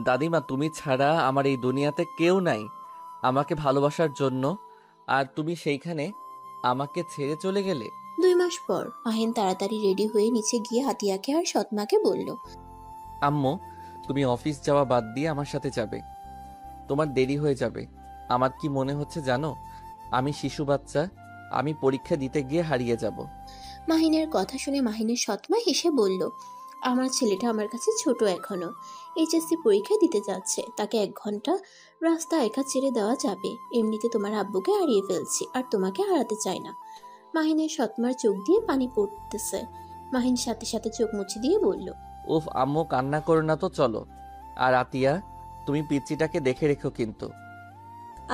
S1: দাদিমা, তুমি ছাড়া আমার এই দুনিয়াতে কেউ নাই আমাকে ভালোবাসার জন্য, আর তুমি সেইখানে আমাকে ছেড়ে চলে গেলে।
S3: 2 মাস পর মাহিন তাড়াতাড়ি রেডি হয়ে নিচে গিয়ে হাতিয়াকে আর সৎমাকে বলল,
S1: আম্মু, তুমি অফিস যাওয়া বাদ দিয়ে আমার সাথে যাবে। তোমার দেরি হয়ে যাবে। আমার কি মনে হচ্ছে জানো? আমি শিশু বাচ্চা, আমি পরীক্ষা দিতে গিয়ে হারিয়ে যাব।
S3: মাহিনের কথা শুনে মাহিনের সৎমা হেসে বলল, আমার ছেলেটা আমার কাছে ছোট এখনো। এইচএসসি পরীক্ষা দিতে যাচ্ছে, তাকে 1 ঘন্টা রাস্তা একা ছেড়ে দেওয়া যাবে? এমনিতে তোমার আব্বুকে হারিয়ে ফেলছি আর তোমাকে হারাতে চাই না। মাহিনের সৎমার চোখ দিয়ে পানি পড়তেছে। মাহিন সাথে সাথে চোখ মুছে দিয়ে বলল,
S1: উফ আম্মু, কান্না করো না তো, চলো। আর আতিয়া, তুমি পিচ্চিটাকে দেখে রেখো কিন্তু।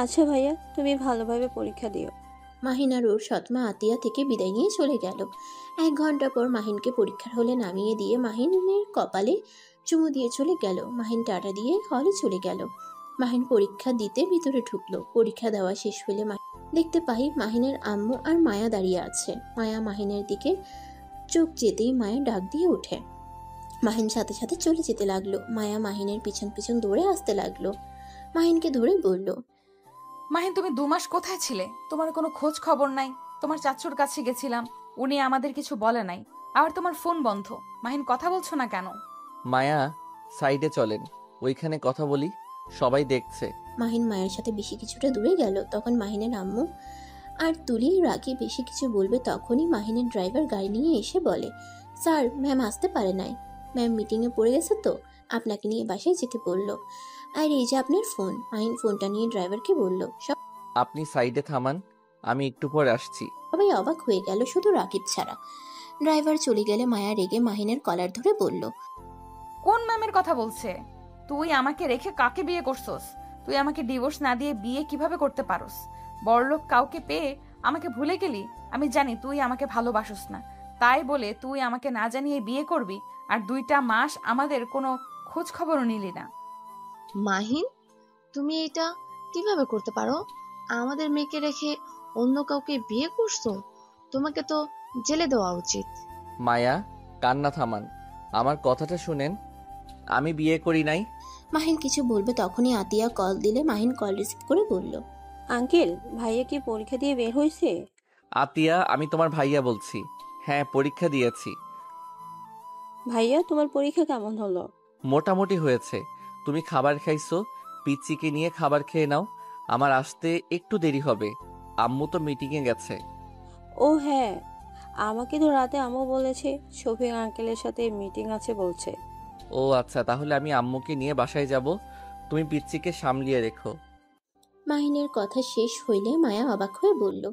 S10: আচ্ছা ভাইয়া, তুমি ভালোভাবে পরীক্ষা দিও।
S3: মাহিন আর ওর সৎমা আতিয়া থেকে বিদায় নিয়ে চলে গেল। 1 ঘন্টা পর মাহিনকে পরীক্ষার হলে নামিয়ে দিয়ে মাহিনের কপালে চুমু দিয়ে চলে গেল। মাহিন টাটা দিয়ে হলে চলে গেল। মাহিন পরীক্ষা দিতে ভিতরে ঢুকলো। পরীক্ষা দেওয়া শেষ হলে দেখতে পাই মাহিনের আম্মু আর মায়া দাঁড়িয়ে আছে। মায়া মাহিনের দিকে চোখ যেতেই মায়া ডাক দিয়ে ওঠে। মাহিন সাথে সাথে চলে যেতে লাগলো। মায়া মাহিনের পিছন পিছন দৌড়ে আসতে লাগলো। মাহিনকে ধরে বলল,
S6: মাহিন, তুমি 2 মাস কোথায় ছিলে? তোমার কোনো খোঁজ খবর নাই। তোমার চাচুর কাছে গেছিলাম, উনি আমাদের কিছু বলে নাই। আবার তোমার ফোন বন্ধ। মাহিন, কথা বলছো না কেন?
S1: মায়া, সাইডে চলেন, ওইখানে কথা বলি, সবাই দেখছে।
S3: মাহিন মায়ের সাথে বেশি কিছুটা দূরে গেল। তখন মাহিনের আম্মু আর তুলি রাগে বেশি কিছু বলবে, তখনই মাহিনের ড্রাইভার গাড়ি নিয়ে এসে বলে, স্যার, ম্যাম আসতে পারে নাই। ম্যাম মিটিংয়ে পড়ে গেছে তো আপনাকে নিয়ে বাসায় যেতে বললো। আর এই যে আপনার ফোন। মাহিন ফোনটা নিয়ে ড্রাইভারকে বলল।
S1: আপনি সাইডে থামান, আমি একটু পরে আসছি।
S3: সবাই অবাক হয়ে গেল, শুধু রাকিব ছাড়া। ড্রাইভার চলে গেলে মায়া রেগে মাহিনের কলার ধরে বলল,
S6: কোন ম্যামের কথা বলছে? তুই আমাকে রেখে কাকে বিয়ে করছস? তুই আমাকে ডিভোর্স না দিয়ে বিয়ে কিভাবে করতে পারস? বড়লোক কাউকে পেয়ে আমাকে ভুলে গেলি? আমি জানি তুই আমাকে ভালোবাসস না, তাই বলে তুই আমাকে না জানিয়ে বিয়ে করবি, আর 2টা মাস আমাদের কোনো খোঁজ খবরও নিলি না।
S8: মাহিন, তুমি এটা কিভাবে করতে পারো? আমাদের মেয়েকে রেখে অন্য কাউকে বিয়ে করছো? তোমাকে তো জেলে দেওয়া উচিত।
S1: মায়া, কান্না থামান, আমার কথাটা শুনেন। আমি বিয়ে করি নাই।
S3: মাহিন কিছু বলবে তখনই আতিয়া কল দিলে মাহিন কল রিসিভ করে বলল,
S10: আঙ্কেল, ভাইয়া কি পরীক্ষা দিয়ে বের হয়েছে?
S1: আতিয়া, আমি তোমার ভাইয়া বলছি। হ্যাঁ, পরীক্ষা দিয়েছি।
S10: ভাইয়া, তোমার পরীক্ষা কেমন হলো?
S1: মোটামুটি হয়েছে। তুমি খাবার খাইছো, পিচ্চিকে নিয়ে খাবার খেয়ে নাও, আমার আসতে একটু দেরি হবে। আম্মু তো মিটিংয়ে গেছে।
S10: ও হ্যাঁ, আমাকে তো রাতে আম্মু বলেছে শফিক আঙ্কেলের সাথে মিটিং আছে বলছে।
S1: ও আচ্ছা, তাহলে আমি আম্মুকে নিয়ে বাসায় যাব, তুমি পিচ্চিকে সামলিয়ে রেখো।
S3: মাহিনের কথা শেষ হইলে মায়া অবাক হয়ে বলল,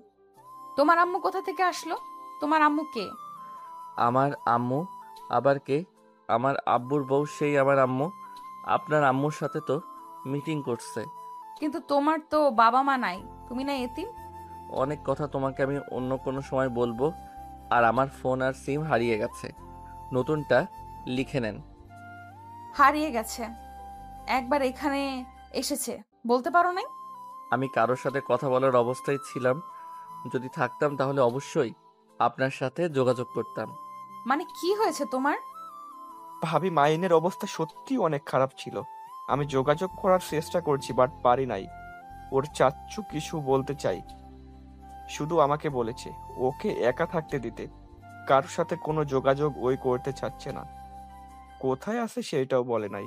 S6: তোমার আম্মু কোথা থেকে আসলো? তোমার আম্মু কে?
S1: আমার আম্মু আবার কে? আমার আব্বুর বউ, সেই আমার আম্মু। আপনার আম্মুর সাথে তো মিটিং করছে।
S6: কিন্তু তোমার তো বাবা মা নাই, তুমি না এতিম?
S1: অনেক কথা তোমাকে আমি অন্য কোনো সময় বলবো। আর আমার ফোন আর সিম হারিয়ে গেছে, নতুনটা লিখে নেন।
S6: হারিয়ে গেছে? একবার এখানে এসেছে, বলতে পারো নাই?
S1: আমি কারোর সাথে কথা বলার অবস্থায় ছিলাম। যদি থাকতাম তাহলে অবশ্যই আপনার সাথে যোগাযোগ করতাম।
S6: মানে কি হয়েছে তোমার?
S5: ভাবি, মাইনের অবস্থা সত্যি অনেক খারাপ ছিল। আমি যোগাযোগ করার চেষ্টা করছি, বাট পারি নাই। ওর চাচ্চু কিছু বলতে চাই, শুধু আমাকে বলেছে ওকে একা থাকতে দিতে, কারোর সাথে কোনো যোগাযোগ ওই করতে চাচ্ছে না। কোথায় আছে সেটাও বলে নাই।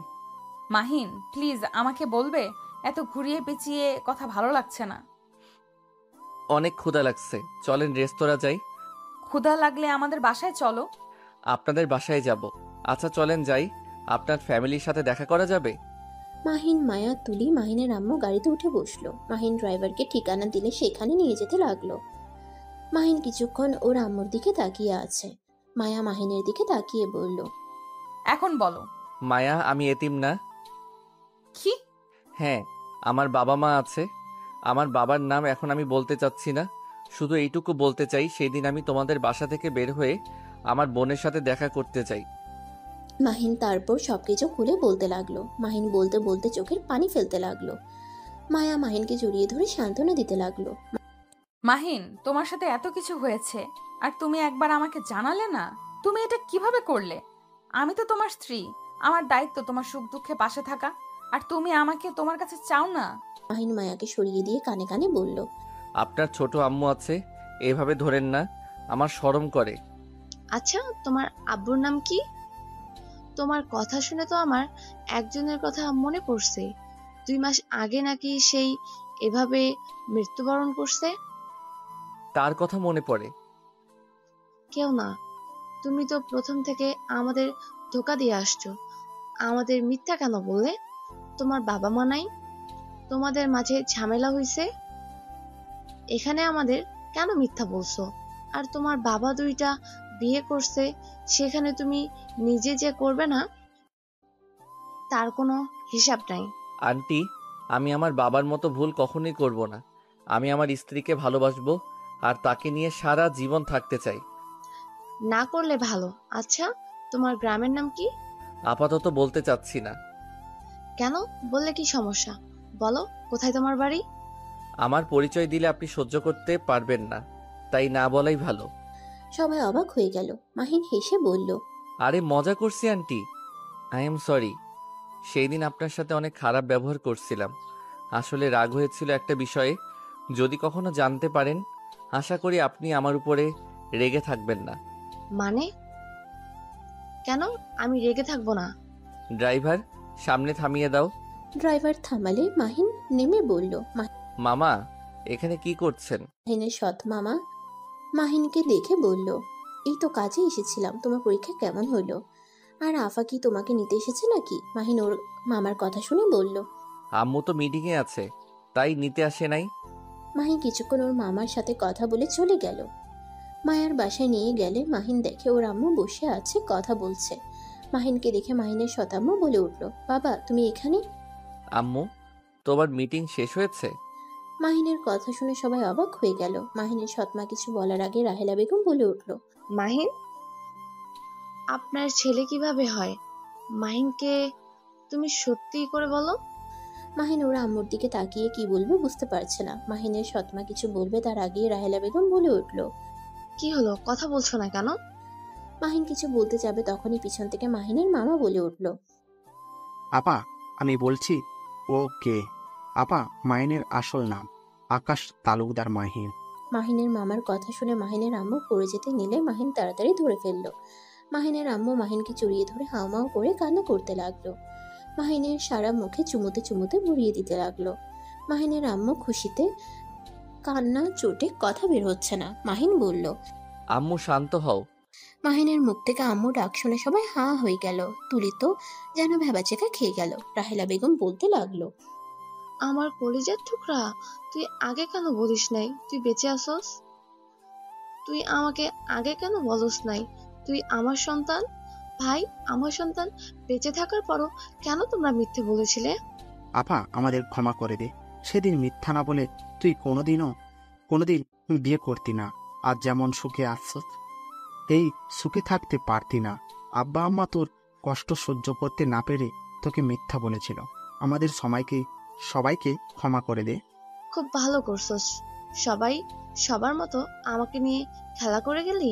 S6: মাহিন, প্লিজ আমাকে বলবে? এত ঘুরিয়ে পেঁচিয়ে কথা ভালো লাগছে না।
S1: অনেক ক্ষুধা লাগছে, চলেন রেস্তোরাঁ যাই।
S6: ক্ষুধা লাগলে আমাদের বাসায় চলো।
S1: আপনাদের বাসায় যাব। আচ্ছা চলেন যাই। আপনার ফ্যামিলির সাথে দেখা করা যাবে?
S3: মাহিন, মায়া, তুলি, মাহিনের আম্মু গাড়িতে উঠে বসলো। মাহিন ড্রাইভারকে ঠিকানা দিলে সেখানে নিয়ে যেতে লাগলো। মাহিন কিছুক্ষণ ওর আম্মুর দিকে তাকিয়ে আছে। মায়া মাহিনের দিকে তাকিয়ে বলল,
S6: এখন বলো।
S1: মায়া, আমি এতিম না।
S6: কি?
S1: হ্যাঁ, আমার বাবা মা আছে। আমার বাবার নাম এখন আমি বলতে চাচ্ছি না। শুধু এইটুকু বলতে চাই, সেই দিন আমি তোমাদের বাসা থেকে বের হয়ে আমার বোনের সাথে দেখা করতে চাই।
S3: মাহিন তারপর সবকিছু খুলে বলতে লাগলো। মাহিন বলতে বলতে চোখের পানি ফেলতে লাগলো। মায়া মাহিনকে জড়িয়ে ধরে সান্ত্বনা দিতে লাগলো।
S6: মাহিন, তোমার সাথে এত কিছু হয়েছে আর তুমি একবার আমাকে জানালে না। তুমি এটা কিভাবে করলে? আমি তো তোমার স্ত্রী, আমার দায়িত্ব তোমার সুখ দুঃখে পাশে থাকা। আর তুমি আমাকে তোমার কাছে চাও না।
S3: মাহিন মায়াকে সরিয়ে দিয়ে কানে কানে বলল,
S1: আপনার ছোট আম্মু আছে, এভাবে ধরেন না, আমার শরম করে।
S8: আচ্ছা, তোমার আব্বুর নাম কি? তোমার কথা শুনে তো আমার একজনের কথা মনে পড়ছে। 2 মাস আগে নাকি সেই এভাবে মৃত্যুবরণ করছে।
S1: তার কথা মনে পড়ে?
S8: কেউ না, তুমি তো প্রথম থেকে আমাদের ধোকা দিয়ে আসছো। আমাদের মিথ্যা কেন বললে? তোমার বাবা মা নাই? তোমাদের মাঝে ঝামেলা হইছে, এখানে আমাদের কেন মিথ্যা বলছো? আর তোমার বাবা 2টা বিয়ে করছে, সেখানে তুমি নিজে যে করবে না তার কোনো হিসাব নাই।
S1: আন্টি, আমি আমার বাবার মতো ভুল কখনোই করব না। আমি আমার স্ত্রীকে ভালোবাসবো আর তাকে নিয়ে সারা জীবন থাকতে চাই।
S8: না করলে ভালো। আচ্ছা, তোমার গ্রামের নাম কি?
S1: আপাতত বলতে চাচ্ছি না।
S8: কেন? বললে কি সমস্যা? বলো, কোথায় তোমার বাড়ি?
S1: আমার পরিচয় দিলে আপনি সহ্য করতে পারবেন না, তাই না বলাই ভালো।
S3: সবাই অবাক হয়ে গেল। মাহিন হেসে বলল,
S1: আরে মজা করছি আন্টি, আই এম সরি। সেই দিন আপনার সাথে অনেক খারাপ ব্যবহার করছিলাম। আসলে রাগ হয়েছিল একটা বিষয়ে। যদি কখনো জানতে পারেন, আশা করি আপনি আমার উপরে রেগে থাকবেন না।
S8: মানে? কেন আমি রেগে থাকবো না?
S1: ড্রাইভার, সামনে থামিয়ে দাও।
S3: ড্রাইভার থামালে মাহিন নেমে বলল,
S1: মামা, এখানে কি করছেন?
S3: মাহিনের সৎ মামা মাহিনকে দেখে বলল, এই তো কাজে এসেছিলাম। তোমার পরীক্ষা কেমন হলো? আর আফা কি তোমাকে নিতে এসেছে নাকি? মাহিন ওর মামার কথা শুনে বলল।
S1: আম্মু তো মিটিংয়ে আছে, তাই নিতে আসে নাই।
S3: মাহিন কিছুক্ষণ ওর মামার সাথে কথা বলে চলে গেল। মায়ার বাসায় নিয়ে গেলে মাহিন দেখে ওর আম্মু বসে আছে, কথা বলছে। মাহিনকে দেখে মাহিনের শতাম্মু বলে উঠল, বাবা তুমি এখানে?
S1: আম্মু, তোমার মিটিং শেষ হয়েছে?
S3: মাহিনের কথা শুনে সবাই অবাক হয়ে গেল। মাহিনের সৎমা কিছু বলার আগে রাহেলা বেগম বলে উঠল,
S8: মাহিন, আপনার ছেলে কিভাবে হয়? মাহিনকে তুমি সত্যি করে বলো।
S3: মাহিন ওর আম্মুর দিকে তাকিয়ে কি বলবে বুঝতে পারছে না। মাহিনের সৎমা কিছু বলবে তার আগেই রাহেলা বেগম বলে উঠল,
S8: কি হলো, কথা বলছো না কেন?
S3: মাহিন কিছু বলতে যাবে তখনই পিছন থেকে মাহিনের মামা বলে উঠল,
S9: আপা, আমি বলছি ও কে। আপা, মাইনের আসল নাম আকাশ তালুকদার মাহিন।
S3: মাহিনের মামার কথা শুনে মাহিনের আম্মু পড়ে যেতে নিলে মাহিন তাড়াতাড়ি ধরে ফেলল। মাহিনের আম্মু মাহিনকে জড়িয়ে ধরে হাউমাউ করে কান্না করতে লাগলো। মাহিনের সারা মুখে চুমুতে চুমুতে ভরিয়ে দিতে লাগলো। মাহিনের আম্মু খুশিতে কান্না চোটে কথা বের হচ্ছে না। মাহিন বলল,
S1: আম্মু শান্ত হও।
S3: মাহিনের মুখ থেকে আম্মু ডাক শুনে সবাই হাঁ হয়ে গেল। তুলি তো যেন ভেবাচেকা খেয়ে গেল। রাহেলা বেগম বলতে লাগলো,
S8: আমার কলিজার টুকরা, তুই আগে কেন বলিস নাই তুই বেঁচে আসস? তুই আমাকে আগে কেন বলস নাই তুই আমার সন্তান? ভাই, আমার সন্তান বেঁচে থাকার পরও কেন তোমরা মিথ্যে বলেছিলে?
S9: আপা, আমাদের ক্ষমা করে দে। সেদিন মিথ্যা না বলে তুই কোনোদিন বিয়ে করতি না। আজ যেমন সুখে আসছ, এই সুখে থাকতে পারতি না। আব্বা আম্মা তোর কষ্ট সহ্য করতে না পেরে তোকে মিথ্যা বলেছিল। আমাদের সবাইকে ক্ষমা করে দে।
S8: খুব ভালো করছস। সবাই সবার মতো আমাকে নিয়ে খেলা করে গেলি।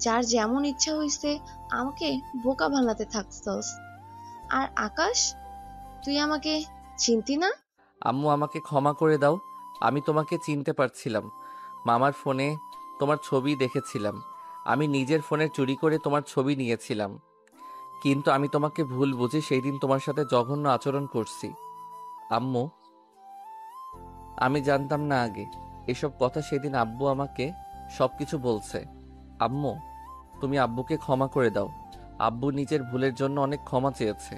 S8: যার যেমন ইচ্ছা হইছে আমাকে বোকা বানাতে থাকছস। আর আকাশ, তুই আমাকে চিনতি না?
S1: আম্মু, আমাকে ক্ষমা করে দাও। আমি তোমাকে চিনতে পারছিলাম। মামার ফোনে তোমার ছবি দেখেছিলাম। আমি নিজের ফোনে চুরি করে তোমার ছবি নিয়েছিলাম। কিন্তু আমি তোমাকে ভুল বুঝে সেই দিন তোমার সাথে জঘন্য আচরণ করছি। আম্মু, আমি জানতাম না আগে এসব কথা। সেদিন আব্বু আমাকে সবকিছু বলছে। আম্মু, তুমি আব্বুকে ক্ষমা করে দাও। আব্বু নিজের ভুলের জন্য অনেক ক্ষমা চেয়েছে।